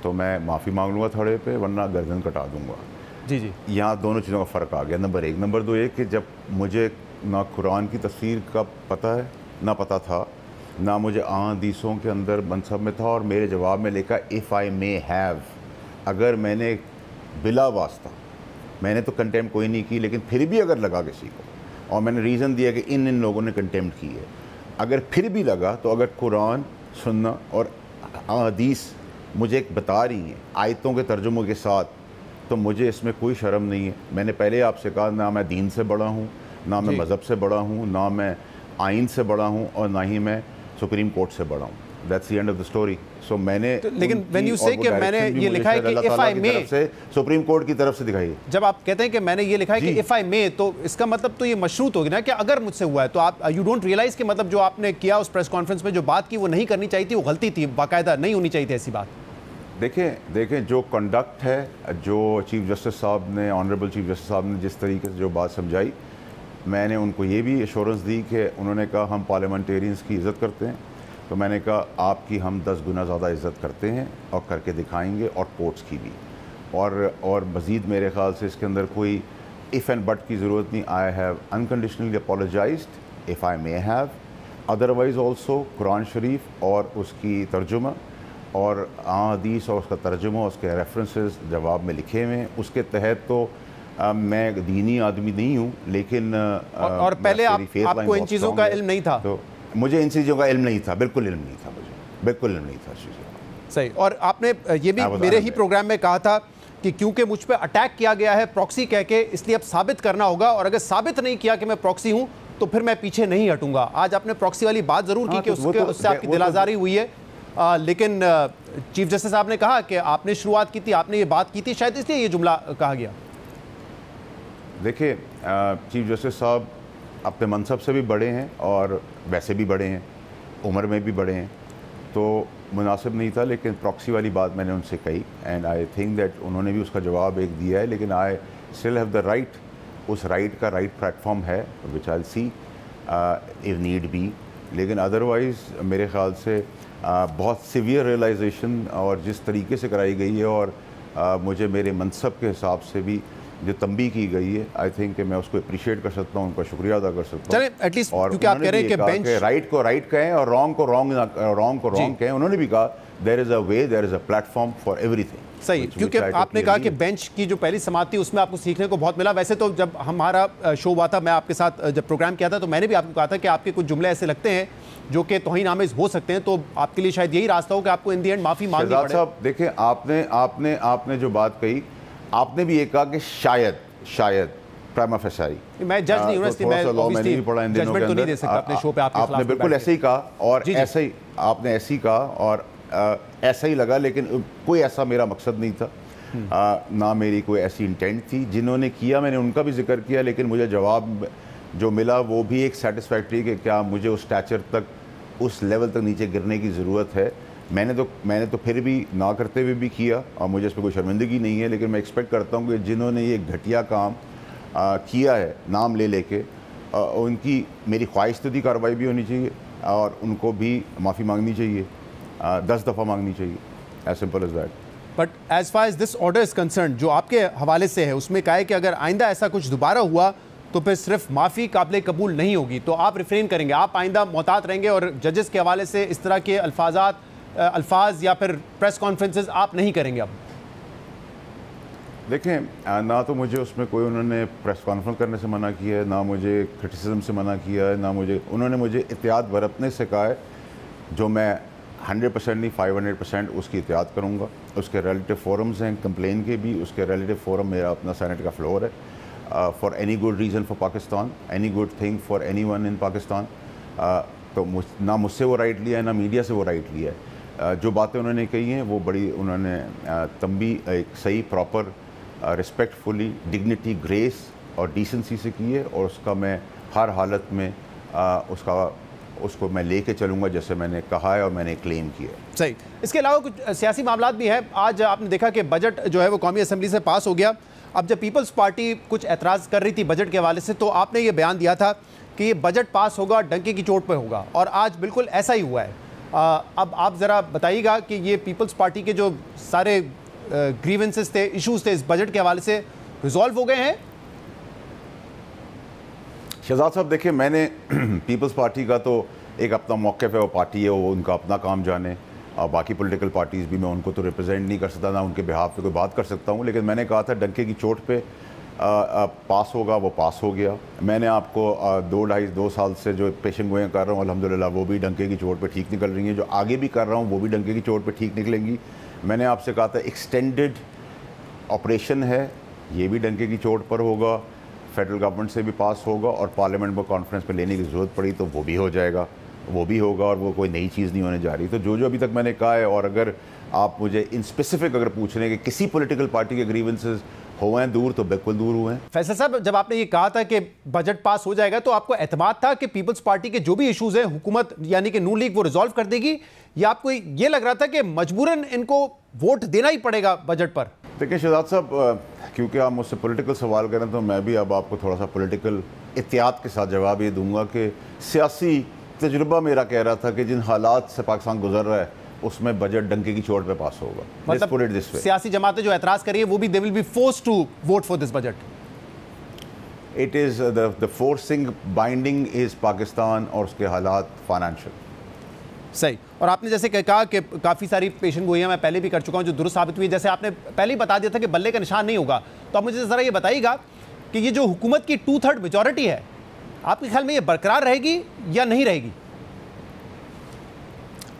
तो मैं माफ़ी मांग लूँगा थोड़े पे, वरना गर्दन कटा दूंगा। जी यहाँ दोनों चीज़ों का फ़र्क आ गया। नंबर एक। नंबर दो ये कि जब मुझे ना कुरान की तफसीर का पता है, ना पता था, ना मुझे हदीसों के अंदर मनसब में था, और मेरे जवाब में लिखा इफ़ आई मे हैव, अगर मैंने बिला वास्ता, मैंने तो कंटेम्प्ट कोई नहीं की, लेकिन फिर भी अगर लगा किसी को, और मैंने रीज़न दिया कि इन लोगों ने कंटेम्प्ट की है, अगर फिर भी लगा, तो अगर कुरान, सुन्ना और हदीस मुझे एक बता रही हैं आयतों के तर्जुमों के साथ, तो मुझे इसमें कोई शर्म नहीं है। मैंने पहले आपसे कहा, ना मैं दीन से बड़ा हूँ, ना मैं मज़हब से बड़ा हूँ, ना मैं आइन से बड़ा हूँ, और ना ही मैं सुप्रीम कोर्ट से बड़ा हूँ। That's the end of the story. So मैंने लेकिन व्हेन यू से कि मैंने ये लिखा है कि if I may, supreme court की तरफ से दिखाइए। जब आप कहते हैं कि मैंने ये लिखा है कि इफ आई मे, तो इसका मतलब तो ये मशरूत होगी ना कि अगर मुझसे हुआ है तो आप, यू डोंट रियलाइज कि मतलब जो आपने किया उस प्रेस कॉन्फ्रेंस में, जो बात की वो नहीं करनी चाहिए थी, वो गलती थी, बाकायदा नहीं होनी चाहिए थी ऐसी बात। देखें जो कंडक्ट है, जो चीफ जस्टिस साहब ने, ऑनरेबल चीफ जस्टिस साहब ने जिस तरीके से जो बात समझाई, मैंने उनको ये भी एश्योरेंस दी कि उन्होंने कहा हम पार्लियामेंटेरियंस की इज़्ज़त करते हैं, तो मैंने कहा आपकी हम 10 गुना ज़्यादा इज़्ज़त करते हैं और करके दिखाएंगे, और कोर्ट्स की भी, और मज़ीद मेरे ख़्याल से इसके अंदर कोई इफ़ एंड बट की ज़रूरत नहीं। I have unconditionally apologised if I may have, otherwise also Quran Sharif और उसकी तर्जुमा और हदीस और उसका तर्जुमा, उसके रेफरेंसेस जवाब में लिखे हुए हैं। उसके तहत तो मैं दीनी आदमी नहीं हूँ, लेकिन और पहले आपको इन चीज़ों का इल्म नहीं था? तो मुझे इन चीज़ों का इल्म नहीं था, बिल्कुल इल्म नहीं था, मुझे बिल्कुल इल्म नहीं था चीज़ों का। सही। और आपने ये भी मेरे ही प्रोग्राम में कहा था कि क्योंकि मुझ पर अटैक किया गया है प्रॉक्सी कह के, इसलिए अब साबित करना होगा, और अगर साबित नहीं किया कि मैं प्रॉक्सी हूँ तो फिर मैं पीछे नहीं हटूंगा। आज आपने प्रॉक्सी वाली बात ज़रूर की कि उससे आपकी दिलाजारी हुई है, लेकिन चीफ जस्टिस साहब ने कहा कि आपने शुरुआत की थी, आपने ये बात की थी, शायद इसलिए ये जुमला कहा गया। देखिए, चीफ जस्टिस साहब अपने मनसब से भी बड़े हैं और वैसे भी बड़े हैं, उम्र में भी बड़े हैं, तो मुनासिब नहीं था, लेकिन प्रॉक्सी वाली बात मैंने उनसे कही एंड आई थिंक दैट उन्होंने भी उसका जवाब एक दिया है, लेकिन I still have the right, उस राइट का राइट प्लेटफॉर्म है विच आई सी इफ नीड बी। लेकिन अदरवाइज़ मेरे ख्याल से बहुत सीवियर रियलाइजेशन और जिस तरीके से कराई गई है और मुझे मेरे मनसब के हिसाब से भी जो तंबी की गई है, आई थिंक कि मैं उसको अप्रिशिएट कर सकता हूँ, उनका शुक्रिया अदा कर सकता हूँ। एटलीस्ट क्योंकि आप कह रहे हैं कि बेंच राइट को राइट कहें और रॉन्ग को रॉन्ग कहें। उन्होंने भी कहा there is a way, there is a platform for everything. सही, क्योंकि आपने कहा कि बेंच की जो पहली समाअत थी उसमें आपको सीखने को बहुत मिला। वैसे तो जब हमारा शो हुआ था, मैं आपके साथ जब प्रोग्राम किया था, तो मैंने भी आपको कहा था कि आपके कुछ जुमले ऐसे लगते हैं जो कि तौहीन आमेज हो सकते हैं, तो आपके लिए शायद यही रास्ता हो कि आपको इन दी एंड माफ़ी मांगनी पड़े। साहब देखिए, आपने जो बात कही, आपने भी ये कहा कि शायद प्राइमा फेसाई। मैं जज नहीं हूं, इसलिए मैं ऑब्वियसली जजमेंट तो नहीं दे सकता अपने शो पे आपके खिलाफ। आपने बिल्कुल ऐसे ही कहा और ऐसे ही आपने ऐसे ही कहा और ऐसा ही लगा, लेकिन कोई ऐसा मेरा मकसद नहीं था, ना मेरी कोई ऐसी इंटेंट थी। जिन्होंने किया मैंने उनका भी जिक्र किया, लेकिन मुझे जवाब जो मिला वो भी एक सेटिस्फैक्ट्री कि क्या मुझे उस स्टैचर तक, उस लेवल तक नीचे गिरने की ज़रूरत है। मैंने तो फिर भी ना करते हुए भी किया और मुझे इस पर कोई शर्मिंदगी नहीं है, लेकिन मैं एक्सपेक्ट करता हूँ कि जिन्होंने ये घटिया काम किया है नाम ले लेके, उनकी मेरी ख्वाहिश तो थी कार्रवाई भी होनी चाहिए और उनको भी माफ़ी मांगनी चाहिए, 10 दफ़ा मांगनी चाहिए, as simple as that. But as far as this order is concern, जो आपके हवाले से है, उसमें कहा है कि अगर आइंदा ऐसा कुछ दोबारा हुआ तो फिर सिर्फ माफ़ी काबिल कबूल नहीं होगी, तो आप रिफ्रेन करेंगे, आप आइंदा मोहतात रहेंगे और जजेस के हवाले से इस तरह के अल्फाज या फिर प्रेस कॉन्फ्रेंसेस आप नहीं करेंगे अब? देखें, ना तो मुझे उसमें कोई उन्होंने प्रेस कॉन्फ्रेंस करने से मना किया है, ना मुझे क्रिटिसिज्म से मना किया है, ना उन्होंने मुझे एहतियात बरतने से कहा है, जो मैं 100% नहीं 500% उसकी एहतियात करूँगा। उसके रिलेटिव फोरम्स हैं कंप्लेन के भी, उसके रिलेटिव फोरम मेरा अपना सेनेट का फ्लोर है, for any good reason for Pakistan, any good thing for any one in Pakistan. तो ना मुझसे वो राइट लिया है, ना मीडिया से वो राइट लिया है। जो बातें उन्होंने कही हैं वो बड़ी उन्होंने तंबी एक सही प्रॉपर रिस्पेक्टफुली डिग्निटी ग्रेस और डिसेंसी से की है और उसका मैं हर हालत में उसको मैं लेके चलूँगा जैसे मैंने कहा है और मैंने क्लेम किया है। सही। इसके अलावा कुछ सियासी मामला भी है। आज आपने देखा कि बजट जो है वो कौमी असम्बली से पास हो गया। अब जब पीपल्स पार्टी कुछ एतराज़ कर रही थी बजट के हवाले से, तो आपने ये बयान दिया था कि ये बजट पास होगा, डंके की चोट पर होगा, और आज बिल्कुल ऐसा ही हुआ है। अब आप ज़रा बताइएगा कि ये पीपल्स पार्टी के जो सारे ग्रीवेंसेस थे, इश्यूज थे इस बजट के हवाले से, रिजॉल्व हो गए हैं? शहजाद साहब देखिए, मैंने पीपल्स पार्टी का तो एक अपना मौक़िफ़ है, वो पार्टी है, वो उनका अपना काम जाने, और बाकी पॉलिटिकल पार्टीज़ भी मैं उनको तो रिप्रेजेंट नहीं कर सकता, ना उनके बिहाफ पे कोई बात कर सकता हूँ। लेकिन मैंने कहा था डंके की चोट पे पास होगा, वो पास हो गया। मैंने आपको 2 साल से जो पेशन गोएँ कर रहा हूँ अल्हम्दुलिल्लाह वो भी डंके की चोट पे ठीक निकल रही हैं, जो आगे भी कर रहा हूँ वो भी डंके की चोट पे ठीक निकलेंगी। मैंने आपसे कहा था एक्सटेंडेड ऑपरेशन है, ये भी डंके की चोट पर होगा, फेडरल गवर्नमेंट से भी पास होगा और पार्लियामेंट में कॉन्फ्रेंस पे लेने की ज़रूरत पड़ी तो वो भी हो जाएगा, वो भी होगा, और वो कोई नई चीज़ नहीं होने जा रही। तो जो अभी तक मैंने कहा है, और अगर आप मुझे इन स्पेसिफिक अगर पूछ रहे हैं कि किसी पॉलिटिकल पार्टी के ग्रीवेंसेस हुए हैं दूर, तो बिल्कुल दूर हुए हैं। फैसल साहब, जब आपने ये कहा था कि बजट पास हो जाएगा, तो आपको एतमाद था कि पीपल्स पार्टी के जो भी इश्यूज हैं हुकूमत यानी कि नून लीग वो रिजॉल्व कर देगी, या आपको ये लग रहा था कि मजबूरन इनको वोट देना ही पड़ेगा बजट पर? देखिए शहजाद साहब, क्योंकि आप मुझसे पॉलिटिकल सवाल करें तो मैं भी अब आपको थोड़ा सा पॉलिटिकल एहतियात के साथ जवाब ये दूंगा कि सियासी तजुर्बा मेरा कह रहा था कि जिन हालात से पाकिस्तान गुजर रहा है उसमें बजट डंके की चोट पे पास होगा। मतलब सियासी जमातें जो एतराज कर रही है वो भी they will be forced to vote for this budget. It is the forcing binding is Pakistan और उसके हालात फाइनेंशियल। सही। और आपने जैसे कहा कि काफ़ी सारी पेशन गोइयाँ मैं पहले भी कर चुका हूँ जो दुरुस्त साबित हुई, जैसे आपने पहले ही बता दिया था कि बल्ले का निशान नहीं होगा, तो आप मुझे ज़रा ये बताइएगा कि ये जो हुकूमत की 2/3 मेजॉरिटी है, आपके ख्याल में ये बरकरार रहेगी या नहीं रहेगी?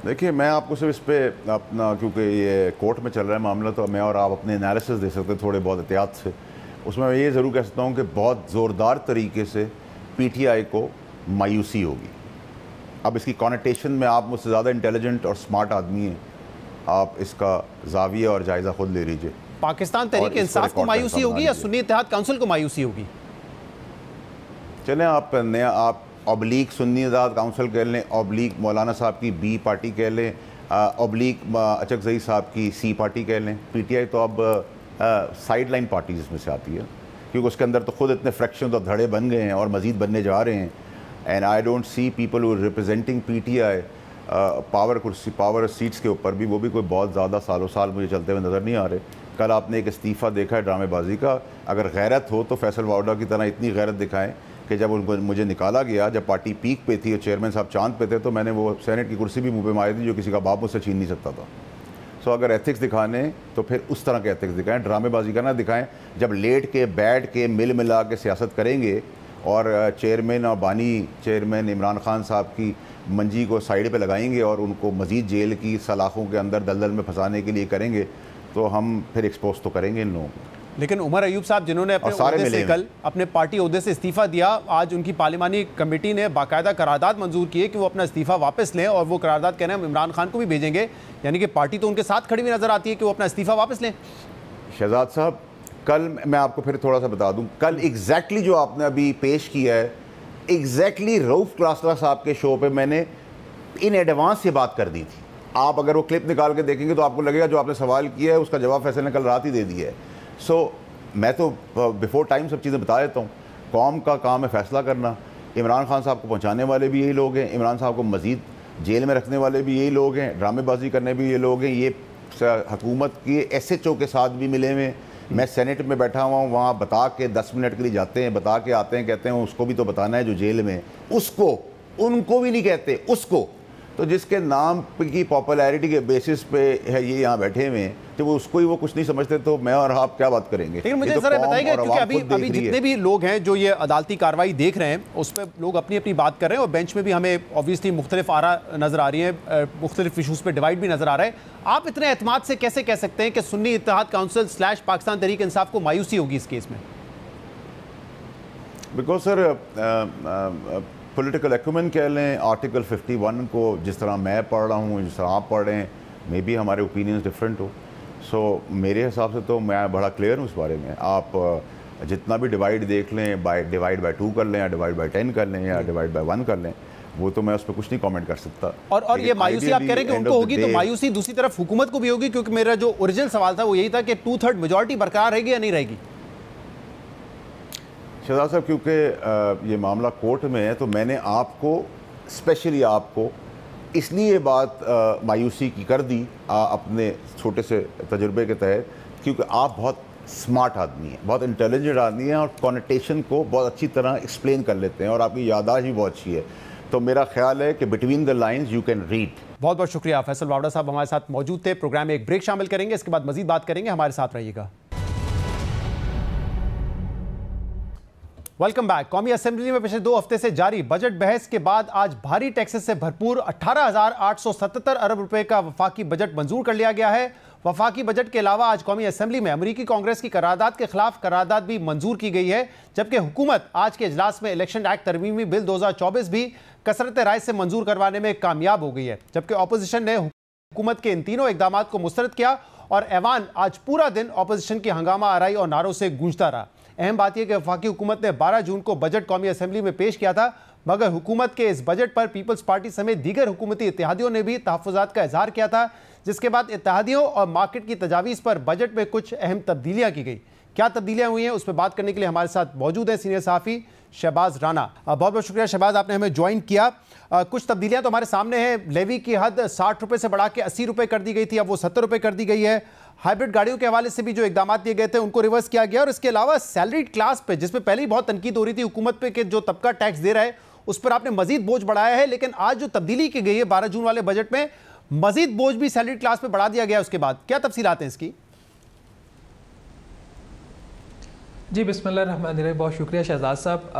देखिए, मैं आपको सिर्फ इस पर अपना, क्योंकि ये कोर्ट में चल रहा है मामला, तो मैं और आप अपने एनालिसिस दे सकते हैं थोड़े बहुत एहतियात से। उसमें मैं ये ज़रूर कह सकता हूँ कि बहुत ज़ोरदार तरीके से PTI को मायूसी होगी, अब इसकी कॉनेटेशन में आप मुझसे ज़्यादा इंटेलिजेंट और स्मार्ट आदमी हैं, आप इसका जाविया और जायज़ा खुद ले लीजिए। पाकिस्तान तहरीक इंसाफ को मायूसी होगी या सुन्नी इत्तेहाद काउंसिल को मायूसी होगी? चलें, आप ऑब्लिक सुन्नी इत्तेहाद काउंसिल कह लें, ऑब्लिक मौलाना साहब की बी पार्टी कह लें, ऑब्लिक अचकज़ई साहब की सी पार्टी कह लें। पीटीआई तो अब साइड लाइन पार्टीज इसमें से आती है, क्योंकि उसके अंदर तो खुद इतने फ्रैक्शन और धड़े बन गए हैं और मज़ीद बनने जा रहे हैं। And I don't see people who representing PTI power seats के ऊपर भी, वो भी कोई बहुत ज़्यादा सालों साल मुझे चलते हुए नज़र नहीं आ रहे। कल आपने एक इस्तीफ़ा देखा है ड्रामेबाजी का। अगर गैरत हो तो फैसल वाउडा की तरह इतनी गैरत दिखाएं कि जब उनको मुझे निकाला गया, जब पार्टी पीक पे थी और चेयरमैन साहब चांद पे थे, तो मैंने वो सेनेट की कुर्सी भी मुँह पे मारी थी जो किसी का बाप मुझसे छीन नहीं सकता था। सो अगर एथिक्स दिखाने तो फिर उस तरह के एथिक्स दिखाएं, ड्रामेबाजी का ना दिखाएं। जब लेट के बैठ के मिल मिला के सियासत करेंगे और चेयरमैन और बानी चेयरमैन इमरान खान साहब की मंजी को साइड पे लगाएंगे और उनको मज़ीद जेल की सलाखों के अंदर दलदल में फंसाने के लिए करेंगे, तो हम फिर एक्सपोज तो करेंगे इन लोगों को। लेकिन उमर अयूब साहब जिन्होंने अपने ओहदे से कल अपने पार्टी ओहदे से इस्तीफ़ा दिया, आज उनकी पार्लिमानी कमेटी ने बाकायदा करारदाद मंजूर की है कि वो अपना इस्तीफ़ा वापस लें, और वो करारदाद कहना हम इमरान खान को भी भेजेंगे, यानी कि पार्टी तो उनके साथ खड़ी हुई नजर आती है कि वो अपना इस्तीफ़ा वापस लें। शहजाद साहब, कल मैं आपको फिर थोड़ा सा बता दूं, कल एग्जैक्टली जो आपने अभी पेश किया है, एग्जैक्टली रऊफ क्लासरा साहब के शो पे मैंने इन एडवांस ये बात कर दी थी। आप अगर वो क्लिप निकाल के देखेंगे तो आपको लगेगा जो आपने सवाल किया है उसका जवाब फैसल ने कल रात ही दे दिया है। सो मैं तो बिफोर टाइम सब चीज़ें बता देता हूँ। कौम का काम है फैसला करना। इमरान खान साहब को पहुँचाने वाले भी यही लोग हैं, इमरान साहब को मज़ीद जेल में रखने वाले भी यही लोग हैं, ड्रामेबाजी करने भी ये लोग हैं। ये हुकूमत के SHO के साथ भी मिले हुए। मैं सेनेट में बैठा हुआ हूँ, वहाँ बता के 10 मिनट के लिए जाते हैं, बता के आते हैं, कहते हैं उसको भी तो बताना है जो जेल में, उसको, उनको भी नहीं कहते, उसको। तो जिसके नाम की पॉपुलैरिटी के बेसिस पे है ये यहाँ बैठे हुए हैं, तो वो उसको ही वो कुछ नहीं समझते, तो मैं और आप क्या बात करेंगे। लेकिन मुझे जरा बताइएगा, क्योंकि अभी जितने भी लोग हैं जो ये अदालती कार्रवाई देख रहे हैं उस पर लोग अपनी अपनी बात कर रहे हैं, और बेंच में भी हमें ऑब्वियसली मुख्तलिफ आरा नजर आ रही है, मुख्तलिफ इशूज़ पे डिवाइड भी नजर आ रहा है। आप इतने एतमाद से कैसे कह सकते हैं कि सुन्नी इत्तेहाद काउंसिल / पाकिस्तान तहरीक इंसाफ को मायूसी होगी इस केस में? बिकॉज सर पॉलिटिकल एक्यूमेन कह लें, आर्टिकल 51 को जिस तरह मैं पढ़ रहा हूँ, जिस तरह आप पढ़ रहे हैं, मे बी हमारे ओपिनियंस डिफरेंट हो। सो मेरे हिसाब से तो मैं बड़ा क्लियर हूँ इस बारे में। आप जितना भी डिवाइड देख लें, डिवाइड बाय 2 कर लें, या डिवाइड बाय 10 कर लें, या डिवाइड बाय 1 कर लें, वो तो मैं उस पर कुछ नहीं कमेंट कर सकता। और ये मायूसी आप कह रहे हैं कि उनको होगी, तो मायूसी दूसरी तरफ हुकूमत को भी होगी, क्योंकि मेरा जो ओरिजिनल सवाल था वो यही था कि 2/3 मेजॉरिटी बरकरार रहेगी या नहीं रहेगी? शहजाद साहब, क्योंकि ये मामला कोर्ट में है, तो मैंने आपको स्पेशली आपको इसलिए ये बात मायूसी की कर दी अपने छोटे से तजुर्बे के तहत, क्योंकि आप बहुत स्मार्ट आदमी हैं, बहुत इंटेलिजेंट आदमी हैं, और कॉनेटेशन को बहुत अच्छी तरह एक्सप्लेन कर लेते हैं, और आपकी याददाश्त भी बहुत अच्छी है। तो मेरा ख्याल है कि between the lines you can read. बहुत बहुत शुक्रिया। फैसल वावड़ा साहब हमारे साथ मौजूद थे। प्रोग्राम में एक ब्रेक शामिल करेंगे, इसके बाद मजीद बात करेंगे, हमारे साथ रहिएगा। Welcome back. कौमी असेंबली में पिछले 2 हफ्ते से जारी बजट बहस के बाद आज भारी टैक्सेस से भरपूर 18,877 अरब रुपए का वफाकी बजट मंजूर कर लिया गया है। वफाकी बजट के अलावा आज कौमी असेंबली में अमरीकी कांग्रेस की करारदाद के खिलाफ करारदाद भी मंजूर की गई है, जबकि हुकूमत आज के इजलास में इलेक्शन एक्ट तरमीमी बिल 2024 भी कसरत राय से मंजूर करवाने में कामयाब हो गई है। जबकि अपोजिशन ने हुकूमत के इन तीनों इकदाम को मुस्तरद किया और ऐवान आज पूरा दिन अपोजिशन की हंगामा आराई और नारों से गूंजता रहा। अहम बात यह कि वफाकी हुकूमत ने 12 जून को बजट कौमी असेंबली में पेश किया था, मगर हुकूमत के इस बजट पर पीपल्स पार्टी समेत दीगर हुकूमती इत्तेहादियों ने भी तहफ़्फ़ुज़ात का इजहार किया था, जिसके बाद इत्तेहादियों और मार्केट की तजावीज़ पर बजट में कुछ अहम तब्दीलियाँ की गई। क्या तब्दीलियाँ हुई हैं उस पर बात करने के लिए हमारे साथ मौजूद हैं सीनियर सहाफ़ी शहबाज राना। बहुत बहुत शुक्रिया शहबाज, आपने हमें ज्वाइन किया। कुछ तब्दीलियाँ तो हमारे सामने हैं। लेवी की हद 60 रुपये से बढ़ा के 80 रुपये कर दी गई थी, अब वो 70 रुपये कर दी गई है। हाइब्रिड गाड़ियों के हवाले से भी जो इकदाम दिए गए थे उनको रिवर्स किया गया, और इसके अलावा सैलरीड क्लास पे, जिसपे पहले ही बहुत तनकीद हो रही थी हुकूमत पे कि जो तबका टैक्स दे रहा है उस पर आपने मजीद बोझ बढ़ाया है। लेकिन आज जो तब्दीली की गई है 12 जून वाले बजट में, मजीद बोझ भी सैलरीड क्लास पे बढ़ा दिया गया। उसके बाद क्या तफसीलात हैं इसकी? जी बिस्मिल्लाहिर्रहमानिर्रहीम, बहुत शुक्रिया शहजाद साहब।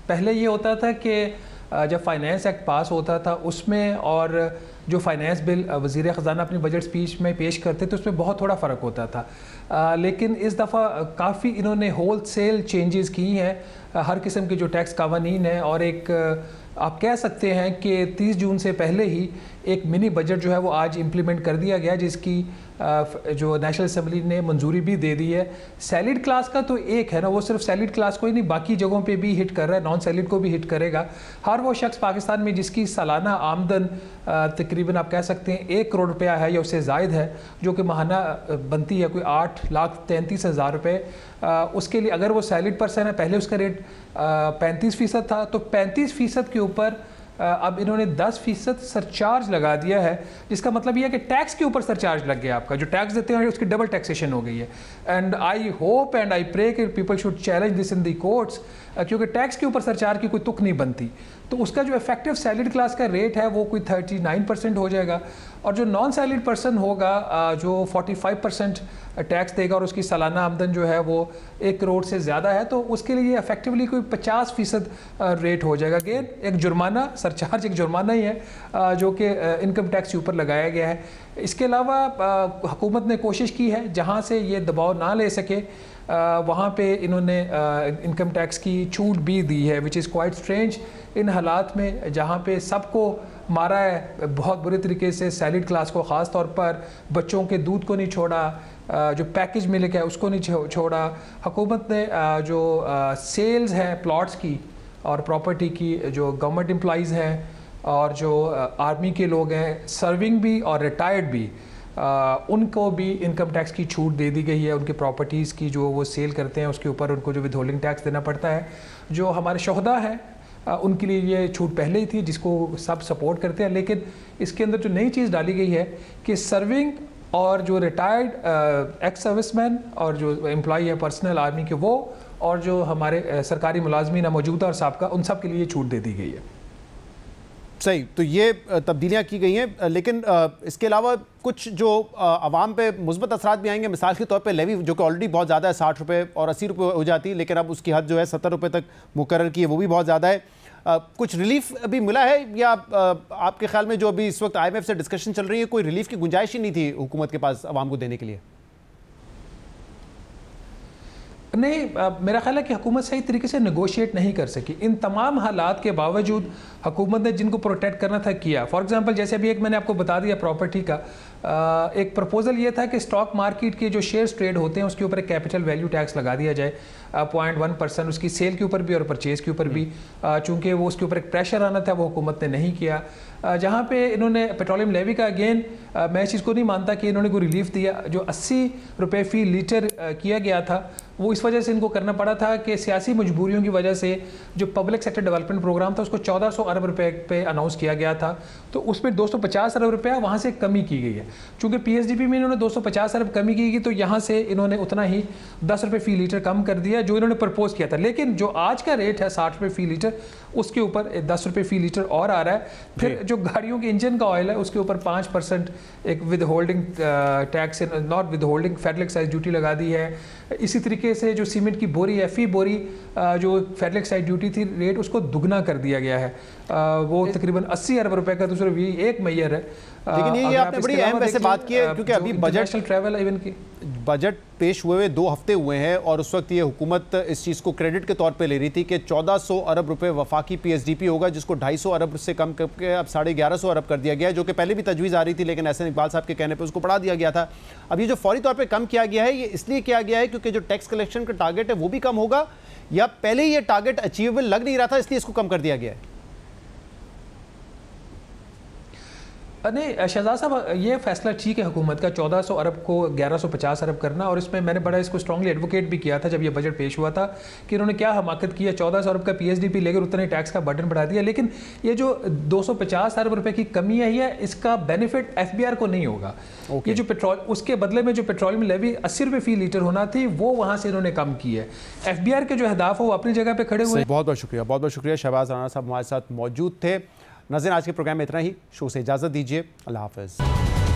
पहले ये होता था कि जब फाइनेंस एक्ट पास होता था उसमें और जो फाइनेंस बिल वज़ीर ख़जाना अपनी बजट स्पीच में पेश करते थे उसमें बहुत थोड़ा फ़र्क होता था, लेकिन इस दफ़ा काफ़ी इन्होंने होल सेल चेंजेस की हैं। हर किस्म के जो टैक्स कावानीन है और एक आप कह सकते हैं कि 30 जून से पहले ही एक मिनी बजट जो है वो आज इम्प्लीमेंट कर दिया गया, जिसकी जो नेशनल असेंबली ने मंजूरी भी दे दी है। सैलिड क्लास का तो एक है ना, वो सिर्फ सैलिड क्लास को ही नहीं बाकी जगहों पे भी हिट कर रहा है, नॉन सैलिड को भी हिट करेगा। हर वो शख्स पाकिस्तान में जिसकी सालाना आमदन तकरीबन आप कह सकते हैं 1 करोड़ रुपया है या उससे ज़ायद है, जो कि माहाना बनती है कोई 8,33,000 रुपये, उसके लिए अगर वो सैलिड पर्सन है, पहले उसका रेट 35% था, तो 35% के ऊपर अब इन्होंने 10% सरचार्ज लगा दिया है, जिसका मतलब यह है कि टैक्स के ऊपर सरचार्ज लग गया। आपका जो टैक्स देते हैं उसकी डबल टैक्सेशन हो गई है। And I hope and I pray कि people should challenge this in the courts, क्योंकि टैक्स के ऊपर सरचार्ज की कोई तुक नहीं बनती। तो उसका जो इफेक्टिव सैलिड क्लास का रेट है वो कोई 39% हो जाएगा, और जो नॉन सैलिड पर्सन होगा जो 45% टैक्स देगा और उसकी सालाना आमदन जो है वो 1 करोड़ से ज़्यादा है, तो उसके लिए इफेक्टिवली कोई 50% रेट हो जाएगा। अगेन एक जुर्माना, सरचार्ज एक जुर्माना ही है जो कि इनकम टैक्स के ऊपर लगाया गया है। इसके अलावा हुकूमत ने कोशिश की है जहाँ से ये दबाव ना ले सके वहाँ पे इन्होंने इनकम टैक्स की छूट भी दी है, विच इज़ क्वाइट स्ट्रेंज इन हालात में जहाँ पे सबको मारा है बहुत बुरे तरीके से, सैलिड क्लास को ख़ास तौर पर, बच्चों के दूध को नहीं छोड़ा, जो पैकेज मिल्क है उसको नहीं छोड़ा। हुकूमत ने जो सेल्स हैं प्लॉट्स की और प्रॉपर्टी की, जो गवर्नमेंट एम्प्लॉइज़ हैं और जो आर्मी के लोग हैं, सर्विंग भी और रिटायर्ड भी, उनको भी इनकम टैक्स की छूट दे दी गई है। उनकी प्रॉपर्टीज़ की जो वो सेल करते हैं उसके ऊपर उनको जो विदहोल्डिंग टैक्स देना पड़ता है। जो हमारे शोहदा हैं उनके लिए ये छूट पहले ही थी, जिसको सब सपोर्ट करते हैं, लेकिन इसके अंदर जो नई चीज़ डाली गई है कि सर्विंग और जो रिटायर्ड एक्स सर्विसमैन और जो एम्प्लॉई है पर्सनल आर्मी के वो, और जो हमारे सरकारी मुलाजमीन मौजूदा और साबका, उन सब के लिए छूट दे दी गई है। सही, तो ये तब्दीलियाँ की गई हैं, लेकिन इसके अलावा कुछ जो आवाम पे मुस्बत असरात भी आएंगे। मिसाल के तौर पे लेवी जो कि ऑलरेडी बहुत ज़्यादा है, 60 रुपये और 80 रुपये हो जाती है, लेकिन अब उसकी हद जो है 70 रुपये तक मुकर्रर की है, वो भी बहुत ज़्यादा है। कुछ रिलीफ अभी मिला है या आपके ख्याल में जो अभी इस वक्त IMF से डिस्कशन चल रही है, कोई रिलीफ की गुंजाइश ही नहीं थी हुकूमत के पास आवाम को देने के लिए? नहीं, मेरा ख्याल है कि हुकूमत सही तरीके से नेगोशिएट नहीं कर सकी। इन तमाम हालात के बावजूद हुकूमत ने जिनको प्रोटेक्ट करना था किया। फॉर एग्जांपल जैसे अभी एक मैंने आपको बता दिया प्रॉपर्टी का, एक प्रपोजल ये था कि स्टॉक मार्केट के जो शेयर्स ट्रेड होते हैं उसके ऊपर एक कैपिटल वैल्यू टैक्स लगा दिया जाए 0.1%, उसकी सेल के ऊपर भी और परचेज़ के ऊपर भी। चूँकि वो उसके ऊपर एक प्रेशर आना था, वो हुकूमत ने नहीं किया। जहाँ पे इन्होंने पेट्रोलियम लेवी का, अगेन मैं इस चीज़ को नहीं मानता कि इन्होंने कोई रिलीफ दिया। जो 80 रुपये फ़ी लीटर किया गया था वो इस वजह से इनको करना पड़ा था कि सियासी मजबूरियों की वजह से जो पब्लिक सेक्टर डेवलपमेंट प्रोग्राम था उसको 1400 अरब रुपए पे अनाउंस किया गया था, तो उसमें 250 अरब रुपया वहाँ से कमी की गई है। चूँकि PSDP में इन्होंने 250 अरब कमी की गई, तो यहाँ से इन्होंने उतना ही 10 रुपये फ़ी लीटर कम कर दिया जो इन्होंने प्रपोज किया था। लेकिन जो आज का रेट है 60 रुपये फ़ी लीटर, उसके ऊपर 10 रुपये फ़ी लीटर और आ रहा है। फिर जो गाड़ियों के इंजन का ऑयल है उसके ऊपर 5% एक with holding tax, not with holding, federal excise duty लगा दी है। इसी तरीके से जो सीमेंट की बोरी है, फ़ी बोरी जो फेडरल एक्साइज ड्यूटी थी रेट, उसको दुगना कर दिया गया है। वो तकरीबन 80 अरब रुपए का दूसरा भी एक मैयर है। लेकिन ये आपने बड़ी अहम वैसे बात की है, क्योंकि अभी बजट ट्रैवल इवन की बजट पेश हुए 2 हफ्ते हुए हैं और उस वक्त ये हुकूमत इस चीज़ को क्रेडिट के तौर पे ले रही थी कि 1400 अरब रुपए वफाकी PSDP होगा, जिसको 250 अरब से कम करके अब 1150 अरब कर दिया गया है, जो कि पहले भी तजवीज़ आ रही थी, लेकिन एहसन इकबाल साहब के कहने पर उसको बढ़ा दिया गया था। अब ये जो फौरी तौर पर कम किया गया है, ये इसलिए किया गया है क्योंकि जो टैक्स कलेक्शन का टारगेट है वो भी कम होगा, या पहले ये टारगेट अचीवेबल लग नहीं रहा था इसलिए इसको कम कर दिया गया है? नहीं शहजाद साहब, ये फैसला ठीक है हुकूमत का 1400 अरब को 1150 अरब करना, और इसमें मैंने बड़ा इसको स्ट्रांगली एडवोकेट भी किया था जब ये बजट पेश हुआ था कि इन्होंने क्या हमाकत किया, 1400 अरब का PSDP लेकर उतने टैक्स का बर्डन बढ़ा दिया। लेकिन ये जो 250 अरब रुपए की कमी आई है, इसका बेनिफिट FBR को नहीं होगा। ये जो पेट्रोल, उसके बदले में जो पेट्रोलियम लेवी 80 रुपये फ़ी लीटर होना थी, वो वहाँ से इन्होंने कम की है। FBR के जो अहदाफ हो वो अपनी जगह पर खड़े हुए। बहुत बहुत शुक्रिया, बहुत बहुत शुक्रिया। शहबाज राना साहब हमारे साथ मौजूद थे। नाज़रीन, आज के प्रोग्राम में इतना ही। शो से इजाज़त दीजिए। अल्लाह हाफ़िज़।